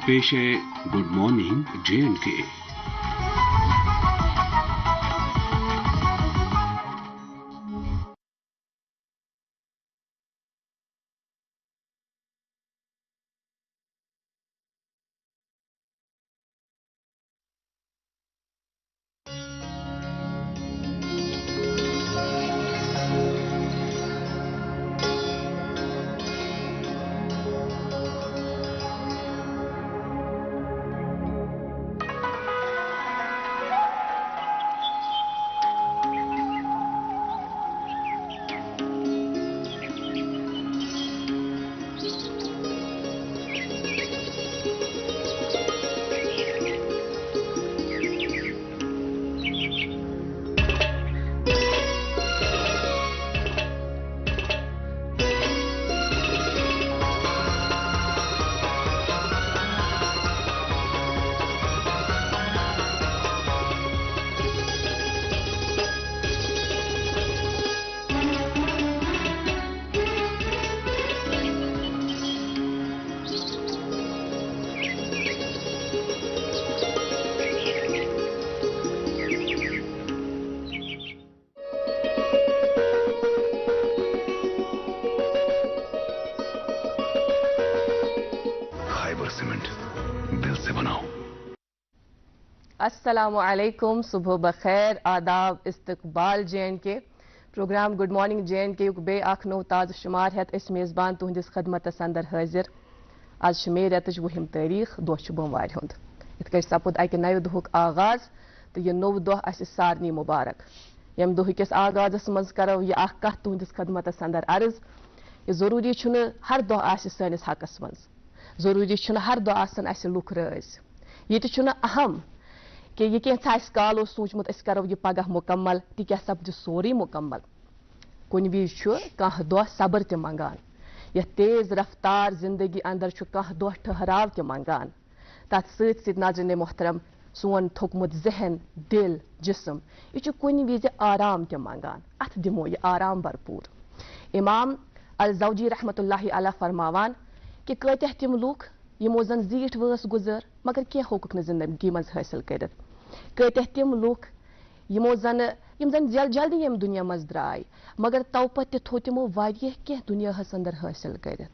पेश है good morning J&K। अस्सलामुअलैकुम, सुबह बखैर, आदाब, इस्तकबाल J&K programme good morning J&K बे अख नो ताज़ शुमार हेत इस मेज़बान तुहंदिस खदमतस अंदर हाजिर। आज मे रेतच 20 तारीख दोह बमवार हुंद इत कट सपुद अकि नव दुहुक आगाज तो यह नव दोह अस सारनी मुबारक। यम दुह किस आगाजस मज करो यह अख कथ तुहंदिस खदमतस अंदर अर्ज। यह जरूरी छुन हर दोह आसि सनिस हकस मज, जरूरी छुन हर दोह आसन अस लुक राज। ये छुन अहम कि यह क्या काल सोचमुत करो यह पगह मुकम्मल ती सपद सोरी मुकम्मल। कुन विज कह दह सबर त मंगान, यह तेज रफ्तार जिंदगी अंदर कह दह ठहराव त मंगान। तथ सत नाज़रीन मोहतरम सोन थोकमुत जहन दिल जिस्म यह कुन विज आराम त मंगान, अथ दिमो यह आराम भरपूर। इमाम अल जौजी रहमतुल्लाहि अलैह फरमावान कि कत्या तिम लूख यमो जन जीठ वस गुजर मगर क्या होकुक न जिंदगी मज हासिल कर। कत्या तिम लूख यमो जन जल्दी यम दुनिया मज द्राय मगर तवपत थो तिमो वारिया क्या दुनिया अंदर हासिल कर।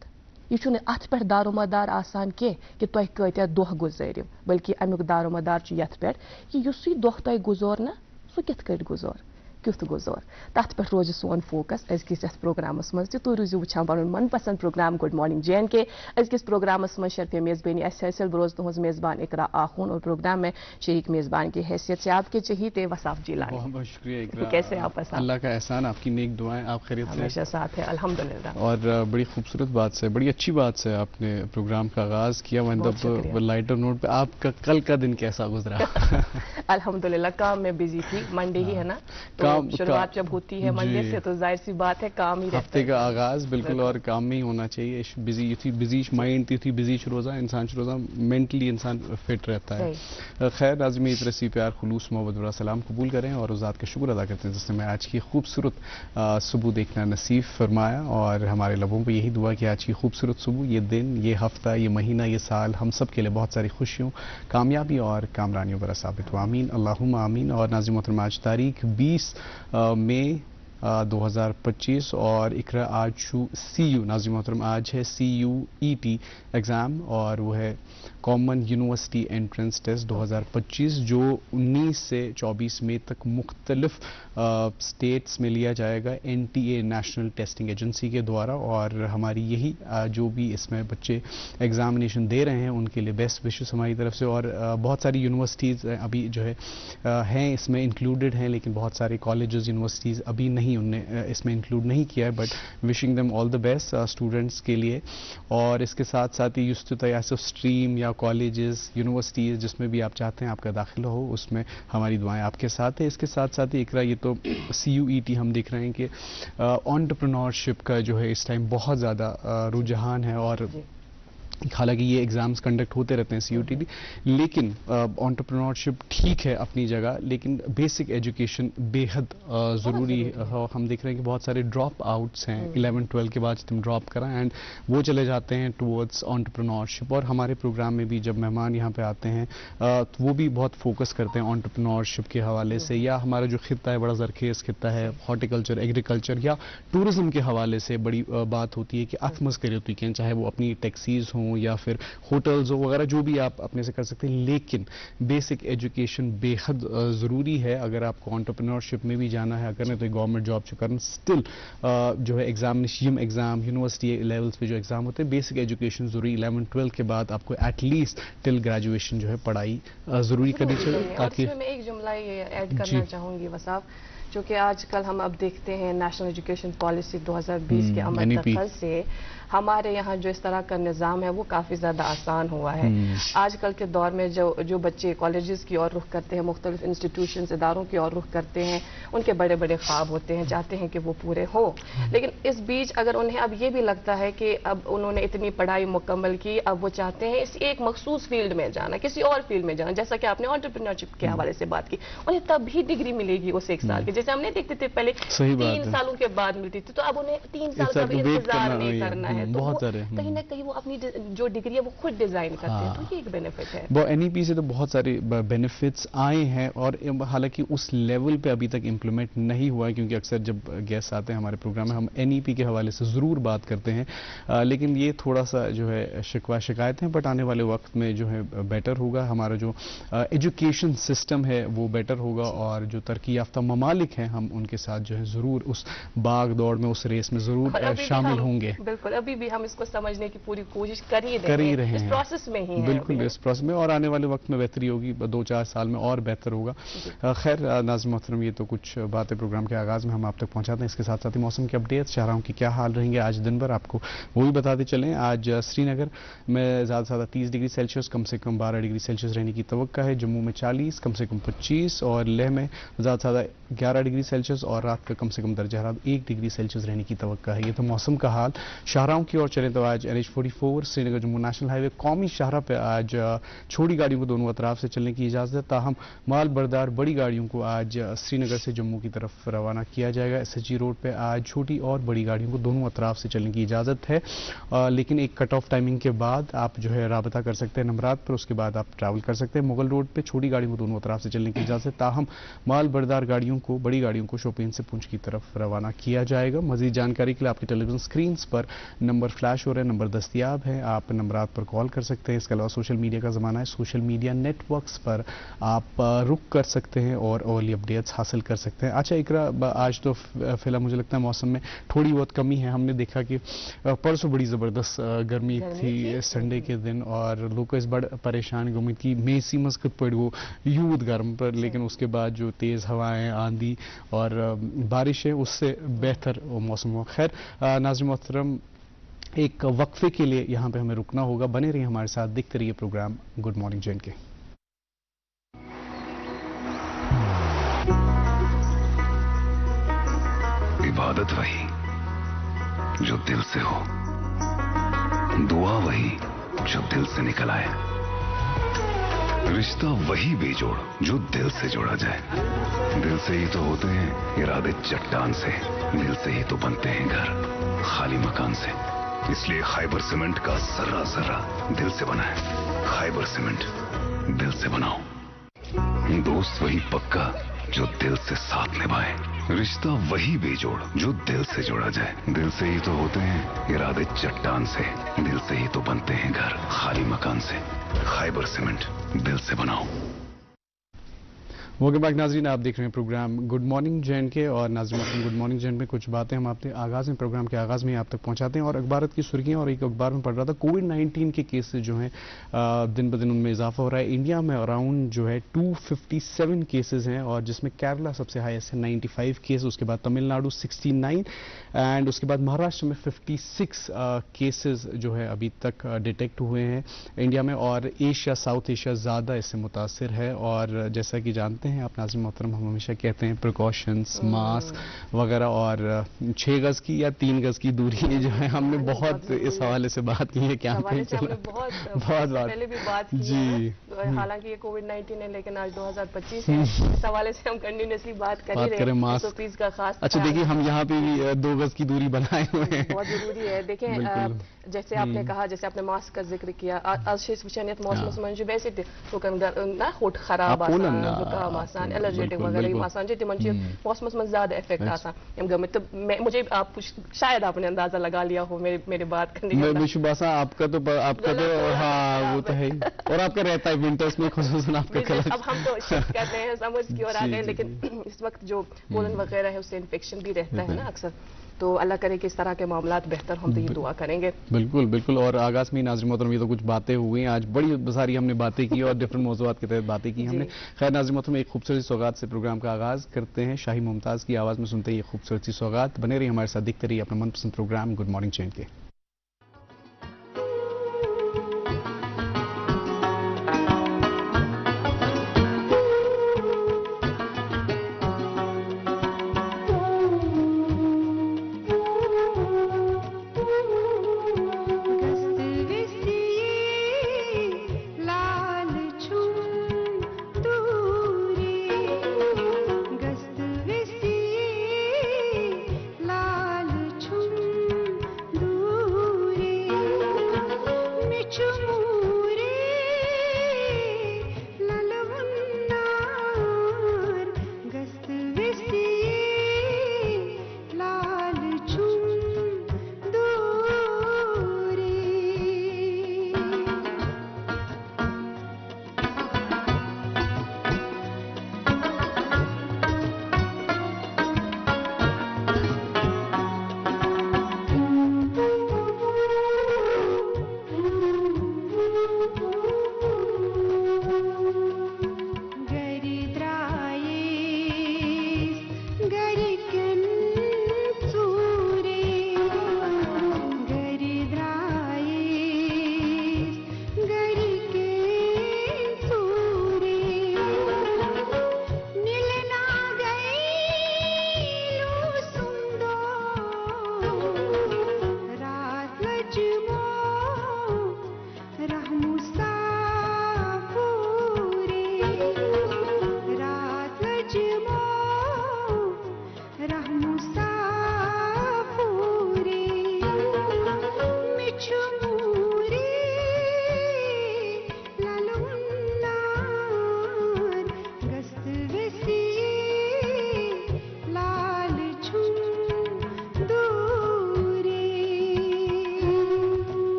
यह अत पे दारोमदार आसान कि तुह कत्या दोह गुजरिव, बल्कि अमुक दारोमदार यथ पे कि युसुई दोह तुह गुजर ना सह कित कट गुजर क्युथ गुजर। तथ पे रोज सोन फोकस अजकिस यथ प्रोग्रामस मज तुह रूजू वुछान पनुन मनपसंद प्रोग्राम गुड मॉर्निंग J&K। अजकिस प्रोग्रामस मज शर्फ मेज़बानी हासिल बरोज तुहज मेज़बान इकरा आखून और प्रोग्राम में शरीक मेज़बान की हैसियत से आपके चाहिए वसाफ जिलानी। बहुत बहुत शुक्रिया इकरा, कैसे आप? अल्लाह का एहसान, आपकी नेक दुआएं, आप खैरियत से? हमेशा साथ है अल्हम्दुलिल्लाह। और बड़ी खूबसूरत बात से, बड़ी अच्छी बात से आपने प्रोग्राम का आगाज किया। मतलब लाइटर नोट पे आपका कल का दिन कैसा गुजरा? अल्हम्दुलिल्लाह काम में बिजी थी, मंडे ही है ना, तो शुरुआत जब होती है मंडे से तो जाहिर सी बात है काम ही रहता है। हफ्ते का आगाज बिल्कुल और काम में ही होना चाहिए। बिजी माइंड थी बिजी रोजा इंसान रोजा मेंटली इंसान फिट रहता है। खैर नाज़रीन इस तरह प्यार खुलूस मोहब्बत बड़ा सलाम कबूल करें और उस ज़ात का शुक्र अदा करते हैं जिसने मैं आज की खूबसूरत सुबह देखना नसीब फरमाया। और हमारे लबों पर यही दुआ कि आज की खूबसूरत सुबह, ये दिन, ये हफ्ता, ये महीना, ये साल हम सब के लिए बहुत सारी खुशियों, कामयाबी और कामरानियों पर साबित हुआ। आमीन अल्लाहुम्मा आमीन। और नाज़रीन मोहतरम आज तारीख 20 मई 2025 और इकरा आज CU नाज़रीन मोहतरम आज है CUET एग्ज़ाम और वो है कॉमन यूनिवर्सिटी एंट्रेंस टेस्ट 2025 जो 19 से 24 मई तक मुख्तलिफ स्टेट्स में लिया जाएगा NTA नेशनल टेस्टिंग एजेंसी के द्वारा। और हमारी यही जो भी इसमें बच्चे एग्जामिनेशन दे रहे हैं उनके लिए बेस्ट विशेस हमारी तरफ से। और बहुत सारी यूनिवर्सिटीज़ अभी जो है हैं इसमें इंक्लूडेड हैं, लेकिन बहुत सारे कॉलेजेस यूनिवर्सिटीज़ अभी नहीं, उनने इसमें इंक्लूड नहीं किया है। But wishing them all the best students के लिए। और इसके साथ साथ ही युस्तयासफ स्ट्रीम या कॉलेजेस यूनिवर्सिटीज़ जिसमें भी आप चाहते हैं आपका दाखिला हो, उसमें हमारी दुआएं आपके साथ है। इसके साथ साथ ही इकरा ये तो CUET हम देख रहे हैं कि एंटरप्रेन्योरशिप का जो है इस टाइम बहुत ज़्यादा रुझान है और حالانکہ یہ ایگزامز کنڈکٹ ہوتے رہتے ہیں CUET لیکن انٹرپرینورشپ ٹھیک ہے اپنی جگہ لیکن بیسک ایجوکیشن بے حد ضروری ہے. ہم دیکھ رہے ہیں کہ بہت سارے ڈراپ آؤٹس ہیں 11-12 کے بعد تم ڈراپ کرا اینڈ وہ چلے جاتے ہیں ٹورڈز انٹرپرینورشپ. اور ہمارے پروگرام میں بھی جب مہمان یہاں پہ آتے ہیں تو وہ بھی بہت فوکس کرتے ہیں انٹرپرینورشپ کے حوالے سے, یا ہمارا جو خطہ ہے بڑا زرخیز خطہ ہے ہارٹیکلچر ایگریکلچر یا ٹورزم کے حوالے سے بڑی بات ہوتی ہے کہ اتمز کرے ہوتی ہیں, چاہے وہ اپنی ٹیکسیز ہوں یا پھر ہوٹلز وغیرہ جو بھی آپ اپنے سے کر سکتے ہیں. لیکن بیسک ایجوکیشن بے حد ضروری ہے. اگر آپ کو انٹرپرینورشپ میں بھی جانا ہے اگر نہیں تو گورنمنٹ جاب جو کرنا اسٹل جو ہے ایگزام یونیورسٹی لیولس پہ جو ایگزام ہوتے ہیں بیسک ایجوکیشن ضروری. 11-12 کے بعد آپ کو ایٹ لیسٹ ٹل گریجویشن جو ہے پڑھائی ضروری کرنی چاہیے. تاکہ میں ایک جملہ یہ ایڈ کرنا چاہوں گی وصاف, چونکہ آج کل ہم اب دیکھتے ہیں نیشنل ایجوکیشن پالیسی 2020 کے عمل دخل سے ہمارے یہاں جو اس طرح کا نظام ہے وہ کافی زیادہ آسان ہوا ہے. آج کل کے دور میں جو بچے کالجز کی اور رخ کرتے ہیں, مختلف انسٹیٹیوشنز اداروں کی اور رخ کرتے ہیں, ان کے بڑے بڑے خواب ہوتے ہیں, چاہتے ہیں کہ وہ پورے ہوں. لیکن اس بیچ اگر انہیں اب یہ بھی لگتا ہے کہ اب انہوں نے اتنی پڑھائی مکمل کی, اب وہ چاہتے ہیں اس ایک مخصوص فیلڈ میں جانا, کسی اور فیلڈ میں جانا, جیسا کہ آپ نے انٹرپرینورشپ کے حوالے سے بات کی, انہیں تب بھی ڈگری ملے گی اس 1 سال کی. جیسے ہم نہیں دیکھتے تھے پہلے 3 سالوں کے بعد ملتی تھی, تو اب انہیں 3 سال کا بھی انتظار نہیں کرنا ہے. تو کہیں نہ کہیں وہ اپنی جو ڈگری ہے وہ خود ڈیزائن کرتے ہیں, تو یہ ایک بینیفٹ ہے. NEP سے تو بہت سارے بینیفٹس آئے ہیں اور حالانکہ اس لیول پہ ابھی تک امپلیمنٹ نہیں ہوا ہے, کیونکہ اکثر جب گیسٹ آتے ہیں ہمارے پروگرام میں ہم NEP کے حوالے سے ضرور بات کرتے ہیں, لیکن یہ تھوڑا سا جو ہے شکایت ہیں, بٹ آنے والے وقت میں جو ہے بیٹر ہوگا. ہمارا جو ایجوکیشن سسٹم ہے وہ بیٹر ہوگا اور جو ترقی یافتہ ممالک ہیں ہم ان کے ساتھ جو ہے ضرور اس باغ دوڑ میں اس ریس میں ضرور شامل ہوں گے. بالکل, ابھی بھی ہم اس کو سمجھنے کی پوری کوشش کر ہی رہے ہیں, اس پروسیس میں ہی ہیں. بالکل اس پروسیس میں, اور آنے والے وقت میں بہتری ہوگی, 2-4 سال میں اور بہتر ہوگا. خیر ناظرین محترم, یہ تو کچھ باتیں پروگرام کے آغاز میں ہم آپ تک پہنچاتے ہیں. اس کے ساتھ ساتھ ہی موسم کے اپڈیٹ, شاہراہوں کی کیا حال رہیں گے آج دن بھر آپ کو وہ بھی بتاتے چلیں. آج سری نگر میں زیادہ سے زیادہ 30 ڈگری سیلسیس کم سے کم 12 ڈگری سیلسیس رہنے کی توقع ہے. جموں میں 40 کم سے کم 25 اور لیہ میں زیادہ سے زیادہ 11 ڈگری سیلسیس اور رات کا کم سے کم درجہ حرارت 1 ڈگری سیلسیس رہنے کی توقع ہے. یہ تو موسم کا حال. شاہراہوں کی اور چلیں تو آج NH44 سری نگر جموں نیشنل ہائی وے قومی شاہراہ پہ آج چھوٹی گاڑیوں کو دونوں اطراف سے چلنے کی اجازت ہے, تاہم مال بردار بڑی گاڑیوں کو آج سری نگر سے جموں کی طرف روانہ کیا جائے گا. SHG روڈ پہ آج چھوٹی اور بڑی گاڑیوں کو دونوں اطراف سے چلنے کی اجازت ہے, لیکن ایک کٹ آف ٹائمنگ کے بعد آپ جو ہے رابطہ کر سکتے ہیں نمبرات پر, اس کے بعد آپ ٹریول کر سکتے ہیں. مغل روڈ پہ چھوٹی گاڑیوں کو دونوں اطراف سے چلنے کی اجازت ہے, تاہم مال بردار گاڑیوں کو بڑی گاڑیوں کو شوپین سے پونچھ کی طرف روانہ کیا جائے گا. مزید جانکاری کے لیے آپ کی ٹیلی ویژن اسکرینس پر نمبر فلیش ہو رہے ہیں, نمبر دستیاب ہے, آپ نمبرات پر کال کر سکتے ہیں. اس کے علاوہ سوشل میڈیا کا زمانہ ہے, سوشل میڈیا نیٹ ورکس پر آپ رک کر سکتے ہیں اور اولی اپڈیٹس حاصل کر سکتے ہیں. اچھا اقرا, آج تو فی الحال مجھے لگتا ہے موسم میں تھوڑی بہت کمی ہے. ہم نے دیکھا کہ پرسوں بڑی زبردست گرمی تھی سنڈے کے دن اور لوگ اس بڑا پریشان گمت کی میسی مسکت پڑ گو یوت گرم پر, لیکن اس کے بعد جو تیز ہوائیں آندھی اور بارش ہے اس سے بہتر موسم ہوا. خیر ناظرین محترم, ایک وقفے کے لیے یہاں پہ ہمیں رکنا ہوگا. بنے رہیے ہمارے ساتھ, دیکھتے رہیے پروگرام گڈ مارننگ JNK. عبادت وہی جو دل سے ہو, دعا وہی جو دل سے نکل آئے, رشتہ وہی بے جوڑ جو دل سے جوڑا جائے. دل سے ہی تو ہوتے ہیں ارادے چٹان سے, دل سے ہی تو بنتے ہیں گھر خالی مکان سے. اس لیے خیبر سیمنٹ کا ذرہ ذرہ دل سے بنا ہے. خیبر سیمنٹ, دل سے بناؤ. دوست وہی پکا جو دل سے ساتھ نبھائے, رشتہ وہی بے جوڑ جو دل سے جوڑا جائے. دل سے ہی تو ہوتے ہیں ارادے چٹان سے, دل سے ہی تو بنتے ہیں گھر خالی مکان سے. خیبر سیمنٹ, دل سے بناؤ. ویلکم بیک ناظرین, آپ دیکھ رہے ہیں پروگرام گڈ مارننگ JNK اور ناظرین گڈ مارننگ JNK میں کچھ باتیں ہم آپ کے آغاز میں پروگرام کے آغاز میں آپ تک پہنچاتے ہیں اور اخبارات کی سرخیاں. اور ایک اخبار میں پڑھ رہا تھا کووڈ-19 کے کیسز جو ہیں دن بدن ان میں اضافہ ہو رہا ہے. انڈیا میں اراؤنڈ جو ہے 257 کیسز ہیں اور جس میں کیرلا سب سے ہائیسٹ ہے 95 کیس, اس کے بعد تمل ناڈو 69 اینڈ اس کے بعد مہاراشٹر میں 56 کیسز جو ہے ابھی تک ڈیٹیکٹ ہوئے ہیں انڈیا میں. اور ایشیا ساؤتھ ایشیا زیادہ اس سے متاثر ہے اور جیسا کہ جانتے کرتے ہیں. آپ ناظرین محترم ہم ہمیشہ کہتے ہیں پریکاشنس ماسک وغیرہ اور 6 گز کی یا 3 گز کی دوری جو ہے ہم نے بہت اس حوالے سے بات کی ہے. بہت پہلے بھی بات کی جی ہے. حالانکہ یہ کووڈ-19 ہے لیکن آج 2025 ہے, اس حوالے سے ہم کنٹینیوسلی بات کر ہی رہے ہیں. ماسک کا خاص اچھا دیکھیے ہم یہاں پہ بھی 2 گز کی دوری بنائے ہوئے ہیں, بہت ضروری ہے. دیکھیں جیسے آپ نے کہا, جیسے آپ نے ماسک کا ذکر کیا, آج وچنیت موسمس من ویسے لوکن نا ہوٹ خراب آسان, زکام آسان, الرجیٹک وغیرہ یم آسان تمن موسمس من زیادہ افیکٹ آسان یم گمت. تو مجھے آپ شاید آپ نے اندازہ لگا لیا ہو میرے بات کرنے کا. میں باسا آپ کا تو ہاں وہ تو ہے, اور آپ کا رہتا ہے ونٹرز میں خصوصاً آپ کا. اب ہم تو شفٹ کر رہے ہیں سمرز کی اور آ گئے, لیکن اس وقت جو پولن وغیرہ ہے اس سے انفیکشن بھی رہتا ہے نا اکثر. تو اللہ کرے کہ اس طرح کے معاملات بہتر ہم تو یہ دعا کریں گے. بالکل بالکل. اور آغاز میں ناظرین محترم یہ تو کچھ باتیں ہوئی ہیں, آج بڑی ساری ہم نے باتیں کی اور ڈفرنٹ موضوعات کے تحت باتیں کی ہم نے. خیر ناظرین محترم ایک خوبصورت سوغات سے پروگرام کا آغاز کرتے ہیں. شاہی ممتاز کی آواز میں سنتے ہیں یہ خوبصورت سی سوغات. بنے رہی ہمارے ساتھ, دیکھتے رہیے اپنا من پسند programme good morning J and K.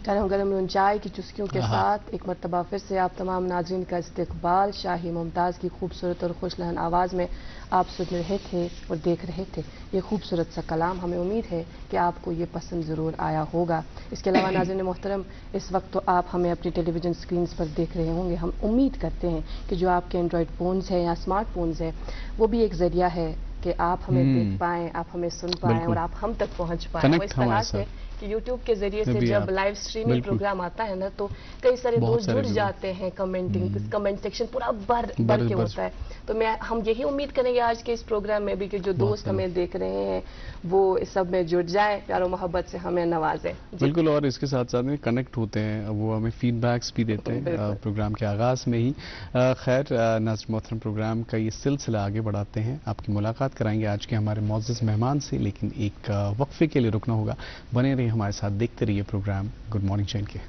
गरम गरम नून चाय की चुस्कियों के साथ एक मरतबा फिर से आप तमाम नाज़रीन का इस्तकबाल। शाही मुमताज़ की खूबसूरत और खुशलहन आवाज़ में आप सुन रहे थे और देख रहे थे ये खूबसूरत सा कलाम। हमें उम्मीद है कि आपको ये पसंद ज़रूर आया होगा। इसके अलावा नाज़रीन मोहतरम, इस वक्त तो आप हमें अपनी टेलीविज़न स्क्रीन पर देख रहे होंगे। हम उम्मीद करते हैं कि जो आपके एंड्रॉयड फ़ोन्स हैं या स्मार्टफोन्स हैं वो भी एक ज़रिया है कि आप हमें देख पाएँ, आप हमें सुन पाएँ और आप हम तक पहुँच पाएँ। इस तरह से कि यूट्यूब के जरिए से जब लाइव स्ट्रीमिंग प्रोग्राम आता है ना तो कई सारे दोस्त जुड़ जाते हैं। कमेंट सेक्शन पूरा भर के होता है। तो हम यही उम्मीद करेंगे आज के इस प्रोग्राम में भी कि जो दोस्त हमें देख रहे हैं वो इस सब में जुड़ जाएं, प्यारो मोहब्बत से हमें नवाजें। बिल्कुल, और इसके साथ साथ में कनेक्ट होते हैं, वो हमें फीडबैक्स भी देते हैं प्रोग्राम के आगाज़ में ही। खैर नाज़रीन मोहतरम, प्रोग्राम का ये सिलसिला आगे बढ़ाते हैं। आपकी मुलाकात कराएंगे आज के हमारे मुअज़्ज़ज़ मेहमान से, लेकिन एक वक्फे के लिए रुकना होगा। बने रहिए हमारे साथ, देखते रहिए प्रोग्राम गुड मॉर्निंग JNK।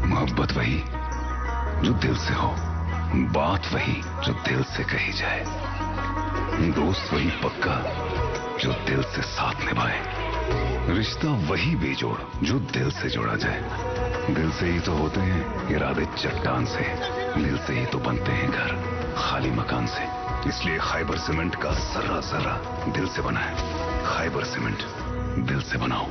मोहब्बत वही जो दिल से हो, बात वही जो दिल से कही जाए, दोस्त वही पक्का जो दिल से साथ निभाए, रिश्ता वही बेजोड़ जो दिल से जोड़ा जाए। दिल से ही तो होते हैं इरादे चट्टान से, दिल से ही तो बनते हैं घर खाली मकान से। इसलिए खैबर सीमेंट का जर्रा जर्रा दिल से बना है। खैबर सीमेंट, दिल से बनाओ।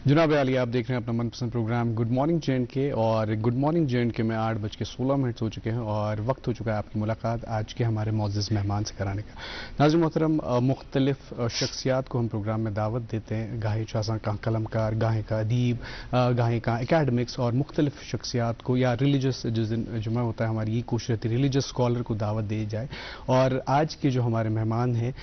जनाब आली, आप देख रहे हैं अपना मनपसंद प्रोग्राम गुड मॉर्निंग JNK, और गुड मॉर्निंग JNK में 8:16 हो चुके हैं और वक्त हो चुका है आपकी मुलाकात आज के हमारे मुअज़्ज़ज़ मेहमान से कराने का। नाज़रीन मोहतरम, मुख्तलिफ शख्सियात को हम प्रोग्राम में दावत देते हैं। गाहे चासा का कलमकार, गाहे का अदीब, गाहे का एकेडमिक्स और मुख्तलिफ शख्सियात को, या रिलीजियस जिस दिन जुमा होता है हमारी ये कोशिश रहती है रिलीजियस स्कॉलर को दावत दी जाए। और आज के जो हमारे मेहमान हैं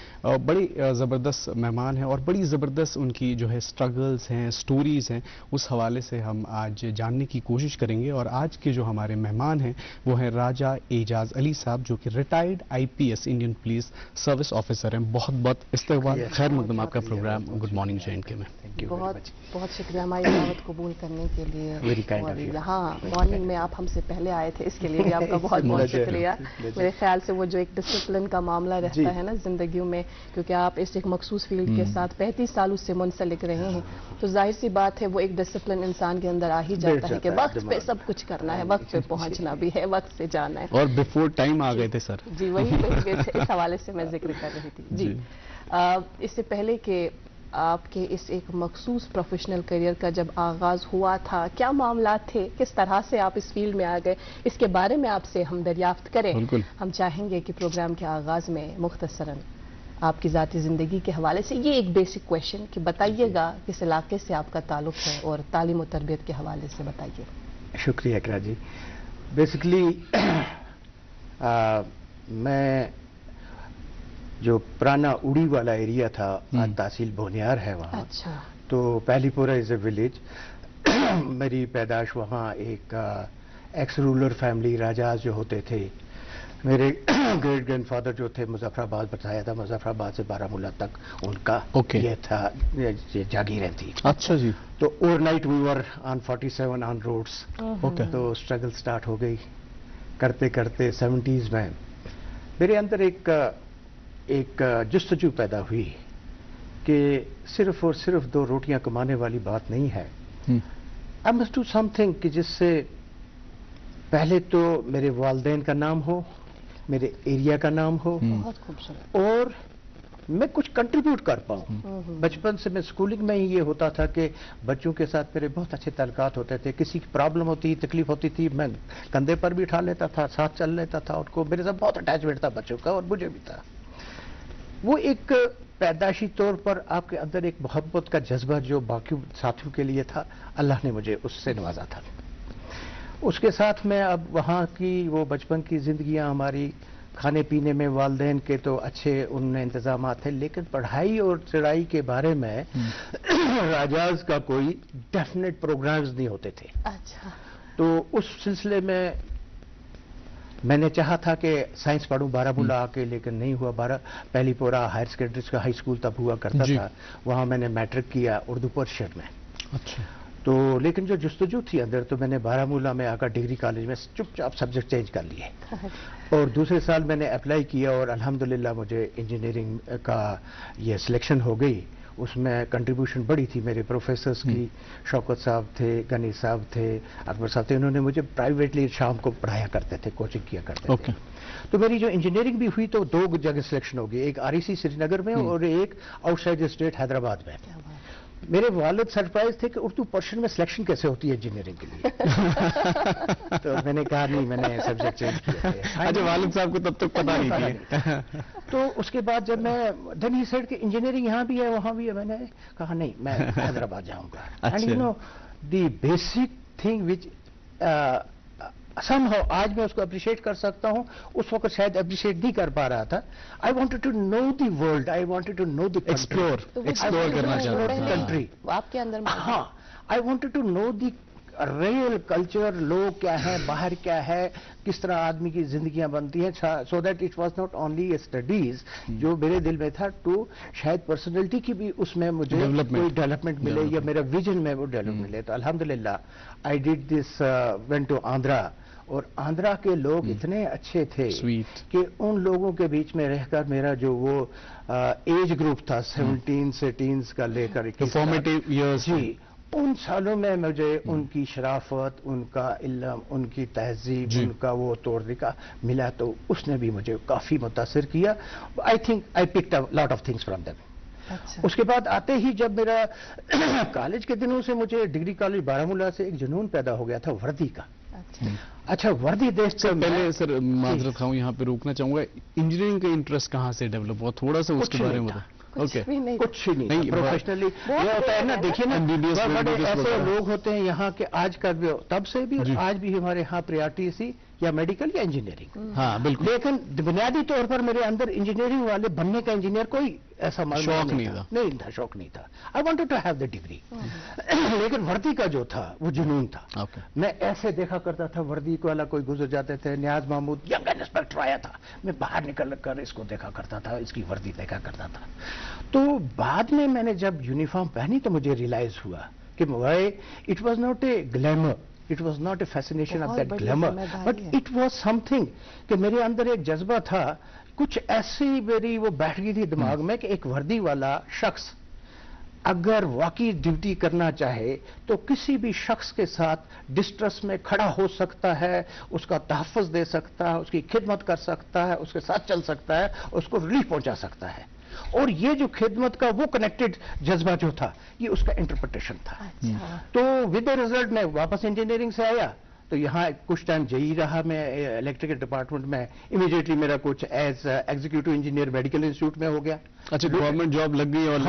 बड़ी ज़बरदस्त मेहमान हैं और बड़ी ज़बरदस्त उनकी जो है स्ट्रगल्स हैं, स्टोरीज हैं, उस हवाले से हम आज जानने की कोशिश करेंगे। और आज के जो हमारे मेहमान हैं वो हैं राजा एजाज अली साहब, जो कि retired IPS Indian police service officer हैं। बहुत बहुत इस्तकबाल, खैर मकदम आपका प्रोग्राम गुड मॉर्निंग JNK में। बहुत बहुत शुक्रिया हमारी दावत कबूल करने के लिए। और यहाँ मॉर्निंग में आप हमसे पहले आए थे, इसके लिए भी आपका बहुत बहुत शुक्रिया। मेरे ख्याल से वो जो एक डिसिप्लिन का मामला रहता है ना जिंदगी में, क्योंकि आप इस एक मखसूस फील्ड के साथ 35 साल उससे मुंसलिक रहे हैं, तो जाहिर सी बात है वो एक डिसिप्लिन इंसान के अंदर आ ही जाता है कि वक्त पे सब कुछ करना है, वक्त पे पहुंचना भी है, वक्त से जाना है। और बिफोर टाइम आ गए थे सर। जी, वही इस हवाले से मैं जिक्र कर रही थी। जी, इससे पहले कि आपके इस एक मखसूस प्रोफेशनल करियर का जब आगाज हुआ था, क्या मामला थे, किस तरह से आप इस फील्ड में आ गए, इसके बारे में आपसे हम दरियाफ्त करें। हम चाहेंगे कि प्रोग्राम के आगाज में मुख्तसरन आपकी ज़ाती ज़िंदगी के हवाले से ये एक बेसिक क्वेश्चन कि बताइएगा किस इलाके से आपका ताल्लुक़ है और तालीम और तरबियत के हवाले से बताइए। शुक्रिया इकरा जी। बेसिकली मैं जो पुराना उड़ी वाला एरिया था, तहसील बोनियार है वहाँ। अच्छा। तो पहलीपुरा इज़ ए विलेज। मेरी पैदाश वहाँ एक एक्स रूलर फैमिली राजाज जो होते थे, मेरे ग्रेट ग्रैंडफादर जो थे मुजफ्फराबाद बताया था, मुजफ्फराबाद से बारामूला तक उनका ये था, ये जागीरें थी। अच्छा जी। तो overnight we were on 47 on roads. तो स्ट्रगल स्टार्ट हो गई करते करते 70s में मेरे अंदर एक जुस्तजू पैदा हुई कि सिर्फ और सिर्फ 2 रोटियां कमाने वाली बात नहीं है। आई मस्ट डू समथिंग कि जिससे पहले तो मेरे वालिदैन का नाम हो, मेरे एरिया का नाम हो, बहुत खूबसूरत, और मैं कुछ कंट्रीब्यूट कर पाऊँ। बचपन से मैं स्कूलिंग में ही ये होता था कि बच्चों के साथ मेरे बहुत अच्छे ताल्लुकात होते थे। किसी की प्रॉब्लम होती, तकलीफ होती थी, मैं कंधे पर भी उठा लेता था, साथ चल लेता था उनको। मेरे साथ बहुत अटैचमेंट था बच्चों का और मुझे भी था। वो एक पैदाशी तौर पर आपके अंदर एक मोहब्बत का जज्बा जो बाकी साथियों के लिए था, अल्लाह ने मुझे उससे नवाजा था। उसके साथ में अब वहाँ की वो बचपन की जिंदगियाँ हमारी, खाने पीने में वालिदैन के तो अच्छे उनमें इंतजाम थे, लेकिन पढ़ाई और चढ़ाई के बारे में राजाज का कोई डेफिनेट प्रोग्राम्स नहीं होते थे। अच्छा। तो उस सिलसिले में मैंने चाहा था कि साइंस पढ़ूं बारामूला आके, लेकिन नहीं हुआ। पहलीपुरा हायर सेकेंडरी का हाई स्कूल तब हुआ करता था, वहाँ मैंने मैट्रिक किया उर्दू पर्शियन में। अच्छा। تو لیکن جو جستجو تھی اندر تو میں نے بارہمولہ میں آकर ڈگری کالج میں چپ چاپ سبجیکٹ چینج کر لیے اور دوسرے سال میں نے اپلائی کیا اور الحمدللہ مجھے انجینئرنگ کا یہ سلیکشن ہو گئی. اس میں کنٹریبیوشن بڑی تھی میرے پروفیسرز کی. شوکت صاحب تھے, غنی صاحب تھے, اکبر صاحب تھے. انہوں نے مجھے پرائیویٹلی شام کو پڑھایا کرتے تھے, کوچنگ کیا کرتے تھے. تو میری جو انجینئرنگ بھی ہوئی تو 2 جگہ سلیکشن ہو گئی, ایک REC سری نگر میں اور ایک آؤٹ سائڈ اسٹیٹ حیدرآباد میں. میرے والد سرپرائز تھے کہ اردو پرشین میں سلیکشن کیسے ہوتی ہے انجینئرنگ کے لیے. تو میں نے کہا نہیں, میں نے سبجیکٹ چینج کیا. اچھا, والد صاحب کو تب تک پتا نہیں تھا. تو اس کے بعد جب میں دین ہی سیڈ کہ انجینئرنگ یہاں بھی ہے وہاں بھی ہے, میں نے کہا نہیں, میں حیدرآباد جاؤں گا. And you know the basic thing which somehow آج میں اس کو اپریشیٹ کر سکتا ہوں, اس وقت شاید اپریشیٹ نہیں کر پا رہا تھا. I wanted to know the world, I wanted to know the explore کرنا چاہتا تھا کنٹری. آپ کے اندر ہاں, I wanted to know the real culture, لوگ کیا ہے, باہر کیا ہے, کس طرح آدمی کی زندگیاں بنتی ہیں, so that it was not only a studies. جو میرے دل میں تھا ٹو شاید پرسنالٹی کی بھی اس میں مجھے کوئی ڈیولپمنٹ ملے یا میرا ویژن میں وہ ڈیولپمنٹ ملے. تو الحمدللہ I did this, went to Andhra. اور آندھرا کے لوگ اتنے اچھے تھے کہ ان لوگوں کے بیچ میں رہ کر میرا جو وہ ایج گروپ تھا 17 سے ٹینز کا لے کر جی, ان سالوں میں مجھے ان کی شرافت, ان کا علم, ان کی تہذیب, ان کا وہ طور طریقہ ملا. تو اس نے بھی مجھے کافی متاثر کیا. I think I picked up lot of things from them. اس کے بعد آتے ہی جب میرا کالج کے دنوں سے مجھے ڈگری کالج بارہمولہ سے ایک جنون پیدا ہو گیا تھا وردی کا. اچھا, وردی دیکھ کر پہلے سر معذرت خواہوں, یہاں پہ روکنا چاہوں گا, انجینئرنگ کا انٹرسٹ کہاں سے ڈیولپ ہوا, تھوڑا سا اس کے بارے میں کچھ نہیں پروفیشنلی یہ ہوتا ہے نا. دیکھیے نا, بڑے ایسے لوگ ہوتے ہیں یہاں کے آج کا بھی, تب سے بھی آج بھی ہمارے یہاں پریارٹی سی یا میڈیکل یا انجینئرنگ. ہاں بالکل. لیکن بنیادی طور پر میرے اندر انجینئرنگ والے بننے کا انجینئر کوئی ایسا شوق نہیں تھا, شوق نہیں تھا. I wanted to have the degree. لیکن وردی کا جو تھا وہ جنون تھا. میں ایسے دیکھا کرتا تھا وردی کو, والا کوئی گزر جاتے تھے, نیاز محمود ینگ انسپیکٹر آیا تھا, میں باہر نکل کر اس کو دیکھا کرتا تھا, اس کی وردی دیکھا کرتا تھا. تو بعد میں نے جب یونیفارم پہنی تو مجھے ریلائز ہوا کہ it was not a glamour, it was not a fascination of that glamour, but it was something کہ میرے اندر ایک جذبہ تھا, کچھ ایسی میری وہ بیٹھ گئی تھی دماغ میں کہ ایک وردی والا شخص اگر واقعی ڈیوٹی کرنا چاہے تو کسی بھی شخص کے ساتھ ڈسٹریس میں کھڑا ہو سکتا ہے, اس کا تحفظ دے سکتا ہے, اس کی خدمت کر سکتا ہے, اس کے ساتھ چل سکتا ہے, اس کو ریلیف پہنچا سکتا ہے. اور یہ جو خدمت کا وہ کنیکٹڈ جذبہ جو تھا یہ اس کا انٹرپریٹیشن تھا. تو ود دا ریزلٹ میں واپس انجینئرنگ سے آیا تو یہاں کچھ ٹائم جئی رہا میں الیکٹریکل ڈپارٹمنٹ میں. امیڈیٹلی میرا کچھ as executive engineer medical institute میں ہو گیا. اچھا, گورنمنٹ جاب لگ گئی. اور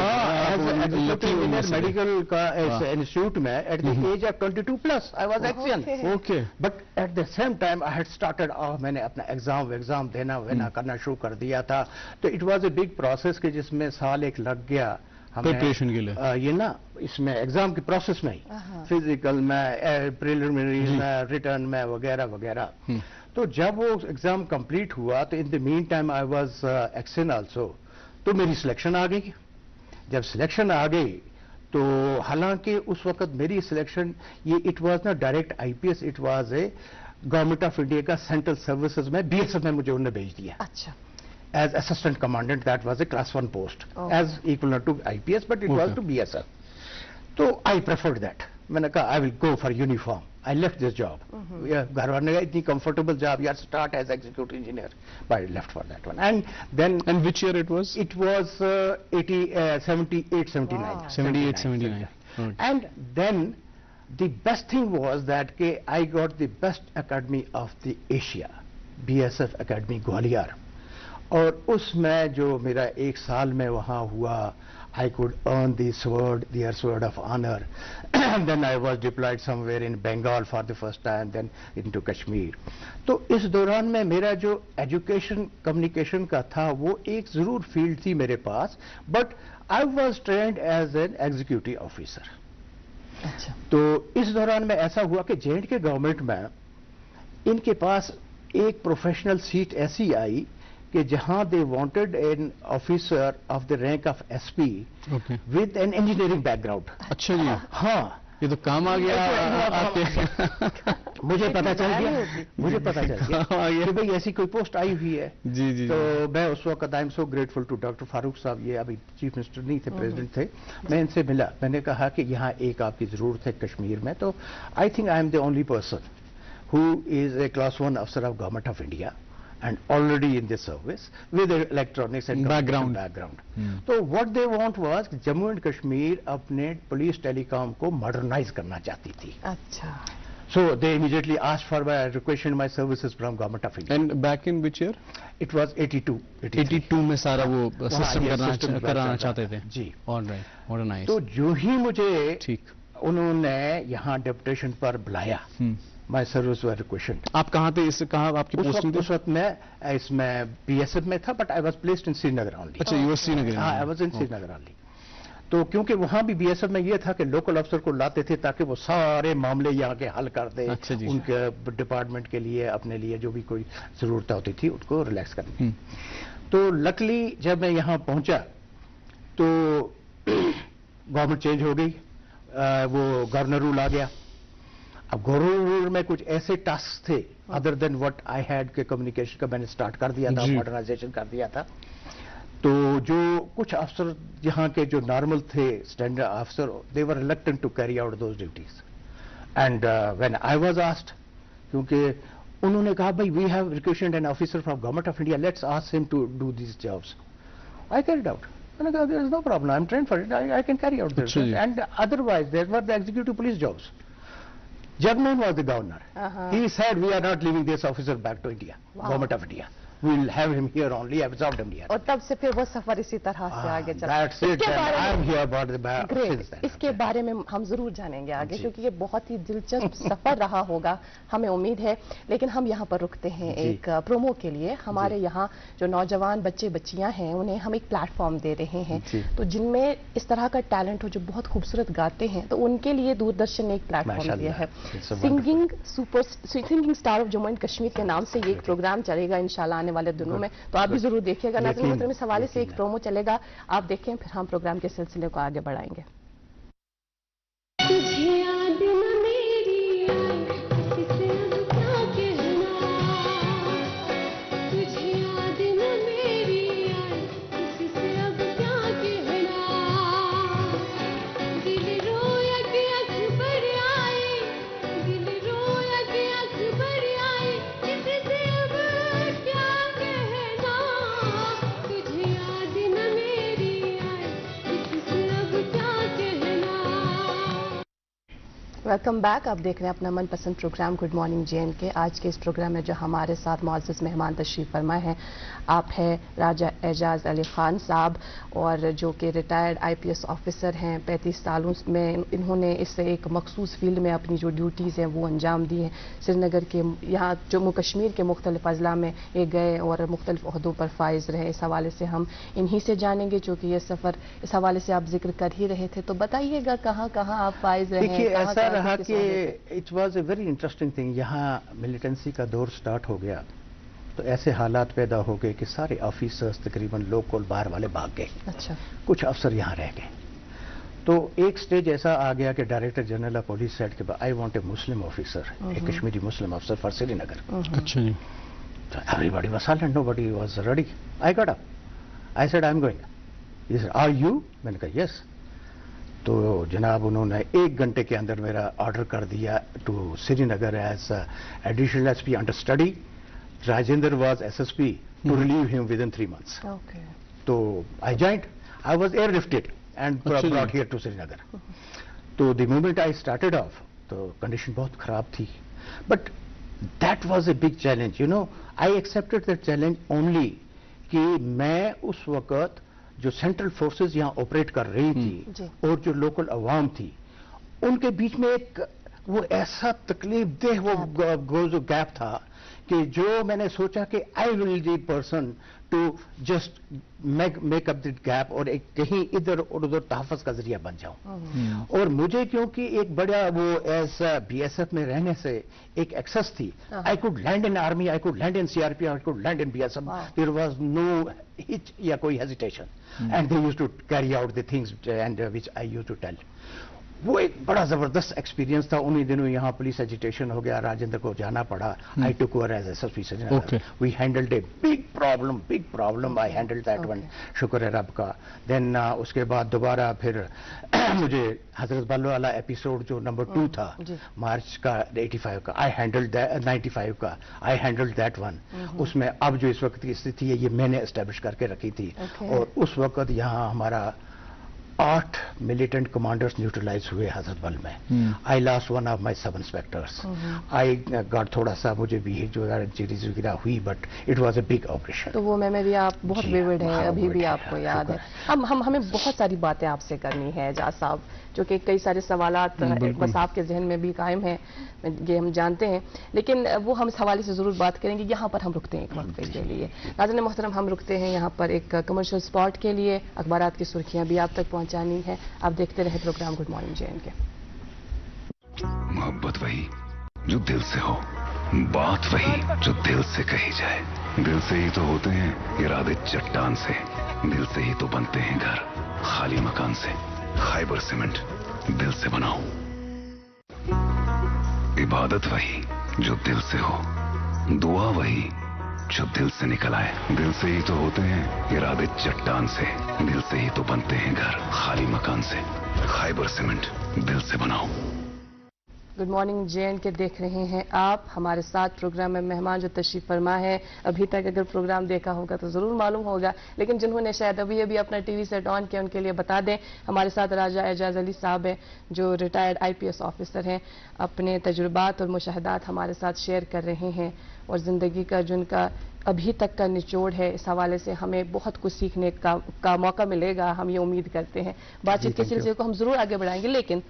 میڈیکل کا انسٹیٹیوٹ میں at the age of 22+ I was XEN. But at the same time I had started, میں نے اپنا ایگزام دینا کرنا شروع کر دیا تھا. تو it was a big process کہ جس میں سال ایک لگ گیا پریپریشن کے لیے. یہ نا اس میں ایگزام کے پروسیس میں ہی, فزیکل میں, پریلیمنری میں, ریٹرن میں, وغیرہ وغیرہ. تو جب وہ ایگزام کمپلیٹ ہوا تو in the meantime I was XEN also. تو میری سلیکشن آ گئی. جب سلیکشن آ گئی تو حالانکہ اس وقت میری سلیکشن یہ اٹ واز نا direct IPS, it was a government of India کا سینٹرل سروسز میں BSF میں مجھے انہوں نے بھیج دیا. اچھا. As assistant commandant, that was a class 1 post, as equivalent to IPS, but it was to BSF. So I preferred that. میں نے کہا I will go for uniform. I left this job. گھر والوں نے کہا اتنی comfortable job, you start as executive engineer. But I left for that one. And then. And which year it was? It was 78, 79. 79. And then the best thing was that I got the best academy of the Asia, BSF Academy Gwalior. اور اس میں جو میرا ایک سال میں وہاں ہوا, I could earn the sword, their sword of honor. Then I was deployed somewhere in Bengal for the first time, then into Kashmir. تو اس دوران میں میرا جو ایجوکیشن کمیونیکیشن کا تھا وہ ایک ضرور فیلڈ تھی میرے پاس, but I was trained as an executive officer. تو اس دوران میں ایسا ہوا کہ JNK گورنمنٹ میں ان کے پاس ایک پروفیشنل سیٹ ایسی آئی کہ جہاں they wanted an officer of the rank of SP with an engineering background. اچھا جی. ہاں, ये तो काम आ गया आपके। मुझे पता चल गया कि भाई ऐसी कोई पोस्ट आई हुई है। जी जी। तो मैं उस वक्त I am so grateful to doctor Farooq साहब, ये अभी चीफ मिनिस्टर नहीं थे, प्रेसिडेंट थे। मैं इनसे मिला, मैंने कहा कि यहाँ एक आपकी जरूरत है कश्मीर में। तो I think I am the only person who is a class 1 officer of Government of India and already in this service with electronics and background. So what they want was Jammu and Kashmir अपने police telecom को modernise करना चाहती थी। अच्छा। So they immediately asked for my requisition my services from Government of India. And back in which year? It was 82. 82 में सारा वो system कराना चाहते थे जी। Alright, modernise. तो जो ही मुझे ठीक उन्होंने यहाँ डेपुटेशन पर बुलाया, My service were questioned. आप कहाँ थे, इससे कहाँ आपकी पोस्टिंग थी? उस वक्त मैं इसमें BSF में था, but I was placed in Srinagar only. अच्छा, you were Srinagar? हाँ, I was in Srinagar only. तो क्योंकि वहाँ भी BSF में ये था कि लोकल अफसर को लाते थे ताकि वो सारे मामले यहाँ के हल कर दे। अच्छा जी। उनके डिपार्टमेंट के लिए, अपने लिए जो भी कोई जरूरत होती थी उनको रिलैक्स करने। तो लकली जब मैं यहाँ पहुंचा तो गवर्नमेंट चेंज हो गई, वो गवर्नर रूल आ गया। अब गवर्नर रूल में कुछ ऐसे टास्क थे other than what I had के कम्युनिकेशन का मैंने स्टार्ट कर दिया था, मॉडर्नाइजेशन कर दिया था। तो जो कुछ अफसर यहाँ के जो नॉर्मल थे स्टैंडर्ड अफसर, they were reluctant to carry out those duties. And when I was asked, क्योंकि उन्होंने कहा भाई we have requested an officer from government of India, let's ask him to do this jobs. I carried out. मैंने कहा there is no problem, I am trained for it, I can carry out this. And otherwise there were the executive police jobs. Jagmohan was the governor. He said, we are not leaving this officer back to India, Government of India. We will have him here only, absorbed him here. और तब से फिर वो सफर इसी तरह से आगे चला। That's it. I am here about the Great. इसके बारे में हम जरूर जानेंगे आगे, क्योंकि ये बहुत ही दिलचस्प सफर रहा होगा, हमें उम्मीद है। लेकिन हम यहाँ पर रुकते हैं एक प्रोमो के लिए। हमारे यहाँ जो नौजवान बच्चे बच्चियां हैं उन्हें हम एक प्लेटफॉर्म दे रहे हैं, तो जिनमें इस तरह का टैलेंट हो जो बहुत खूबसूरत गाते हैं, तो उनके लिए दूरदर्शन ने एक प्लेटफॉर्म दिया है। Singing star of Jammu and Kashmir के नाम से ये एक प्रोग्राम चलेगा इंशाल्लाह वाले दिनों में, तो आप भी जरूर देखिएगा। नाज़रीन मोहतरम, इस हवाले से एक प्रोमो चलेगा, आप देखें, फिर हम प्रोग्राम के सिलसिले को आगे बढ़ाएंगे। Welcome back. आप देख रहे हैं अपना मनपसंद प्रोग्राम गुड मॉर्निंग JNK। आज के इस प्रोग्राम में जो हमारे साथ मुअज़्ज़ज़ मेहमान तशरीफ़ फरमाए हैं, आप हैं राजा एजाज अली खान साहब, और जो कि रिटायर्ड IPS ऑफिसर हैं। 35 सालों में इन्होंने इससे एक मखसूस फील्ड में अपनी जो ड्यूटीज़ हैं वो अंजाम दी हैं। श्रीनगर के यहाँ जम्मू कश्मीर के मुख्तलिफ अज़ला में ये गए और मुख्तलिफ ओहदों पर फाइज रहे। इस हवाले से हम इन्हीं से जानेंगे, चूँकि ये सफ़र इस हवाले से आप जिक्र कर ही रहे थे, तो बताइएगा कहाँ कहाँ आप फाइज रहे? रहा कि it was a very interesting thing. यहाँ मिलिटेंसी का दौर स्टार्ट हो गया तो ऐसे हालात पैदा हो गए कि सारे ऑफिसर्स तकरीबन लोकल बाहर वाले भाग गए। अच्छा। कुछ अफसर यहाँ रह गए। तो एक स्टेज ऐसा आ गया कि director general of police said कि I want a Muslim officer, a Kashmiri Muslim officer for Srinagar. अच्छा जी। Everybody was silent, nobody was ready. I got up, I said I am going. He said are you? मैंने कहा yes. तो जनाब उन्होंने 1 घंटे के अंदर मेरा ऑर्डर कर दिया to Srinagar as additional SP under study. Rajendra was SSP to relieve him within 3 months। तो I joined, I was airlifted and brought here to Srinagar. तो the moment I started off तो कंडीशन बहुत खराब थी, but that was a big challenge. You know, I accepted that challenge only कि मैं उस वक्त जो सेंट्रल फोर्सेस यहाँ ऑपरेट कर रही थी और जो लोकल अवाम थी, उनके बीच में एक वो ऐसा तकलीफ देह वो जो गैप था कि जो मैंने सोचा कि I will the person to just make up that gap और एक कहीं इधर और उधर तहफ़्फ़ुज़ का जरिया बन जाऊं। और मुझे क्योंकि एक बड़ा वो एज BSF में रहने से एक एक्सेस थी, I could land in army, I could land in CRP, I could land in BSF। There was no hitch या कोई hesitation, and they used to carry out the things and which I used to tell. वो एक बड़ा जबरदस्त experience था. उन्हीं दिनों यहाँ पुलिस एजिटेशन हो गया, राजेंद्र को जाना पड़ा. I took over as SSP Srinagar. We handled a big problem. I handled that one, शुक्र है रब का. देन उसके बाद दोबारा फिर मुझे हजरत बल वाला एपिसोड जो नंबर 2 था मार्च का 85 का, आई हैंडल्ड 95 का, आई हैंडल्ड दैट वन. उसमें अब जो इस वक्त की स्थिति है ये मैंने एस्टेब्लिश करके रखी थी. और उस वक्त यहाँ हमारा 8 मिलिटेंट कमांडर्स न्यूट्रलाइज हुए हजरत बल में. I lost one of my सब इंस्पेक्टर्स. आई गॉट थोड़ा सा मुझे भी जो इंजरीज वगैरह हुई, but it was a big operation. तो वो मेमोरी आप बहुत विविड है, अभी भी आपको याद है. हमें बहुत सारी बातें आपसे करनी है एजाज साहब, जो कि कई सारे सवालात बस आपके जहन में भी कायम हैं, ये हम जानते हैं, लेकिन वो हम इस हवाले से ज़रूर बात करेंगे. यहाँ पर हम रुकते हैं एक वक्त के लिए. नाज़रीन मोहतरम, हम रुकते हैं यहाँ पर एक कमर्शियल स्पॉट के लिए. अखबारात की सुर्खियाँ भी आप तक पहुँचानी है. आप देखते रहे प्रोग्राम गुड मॉर्निंग JNK. मोहब्बत वही जो दिल से हो, बात वही जो दिल से कही जाए. दिल से ही तो होते हैं इरादे चट्टान से, दिल से ही तो बनते हैं घर खाली मकान से. खाइबर सीमेंट, दिल से बनाओ. इबादत वही जो दिल से हो, दुआ वही जो दिल से निकल आए. दिल से ही तो होते हैं इरादे चट्टान से, दिल से ही तो बनते हैं घर खाली मकान से. खाइबर सीमेंट, दिल से बनाओ. गुड मॉर्निंग JNK देख रहे हैं आप. हमारे साथ प्रोग्राम में मेहमान जो तशरीफ फरमा है, अभी तक अगर प्रोग्राम देखा होगा तो ज़रूर मालूम होगा, लेकिन जिन्होंने शायद अभी अपना टीवी सेट ऑन किया उनके लिए बता दें. हमारे साथ राजा एजाज अली साहब हैं, जो रिटायर्ड IPS ऑफिसर हैं. अपने तजुर्बात और मुशाहदात हमारे साथ शेयर कर रहे हैं, और ज़िंदगी का जिनका अभी तक का निचोड़ है, इस हवाले से हमें बहुत कुछ सीखने का मौका मिलेगा. हम ये उम्मीद करते हैं. बातचीत के सिलसिले को हम ज़रूर आगे बढ़ाएंगे, लेकिन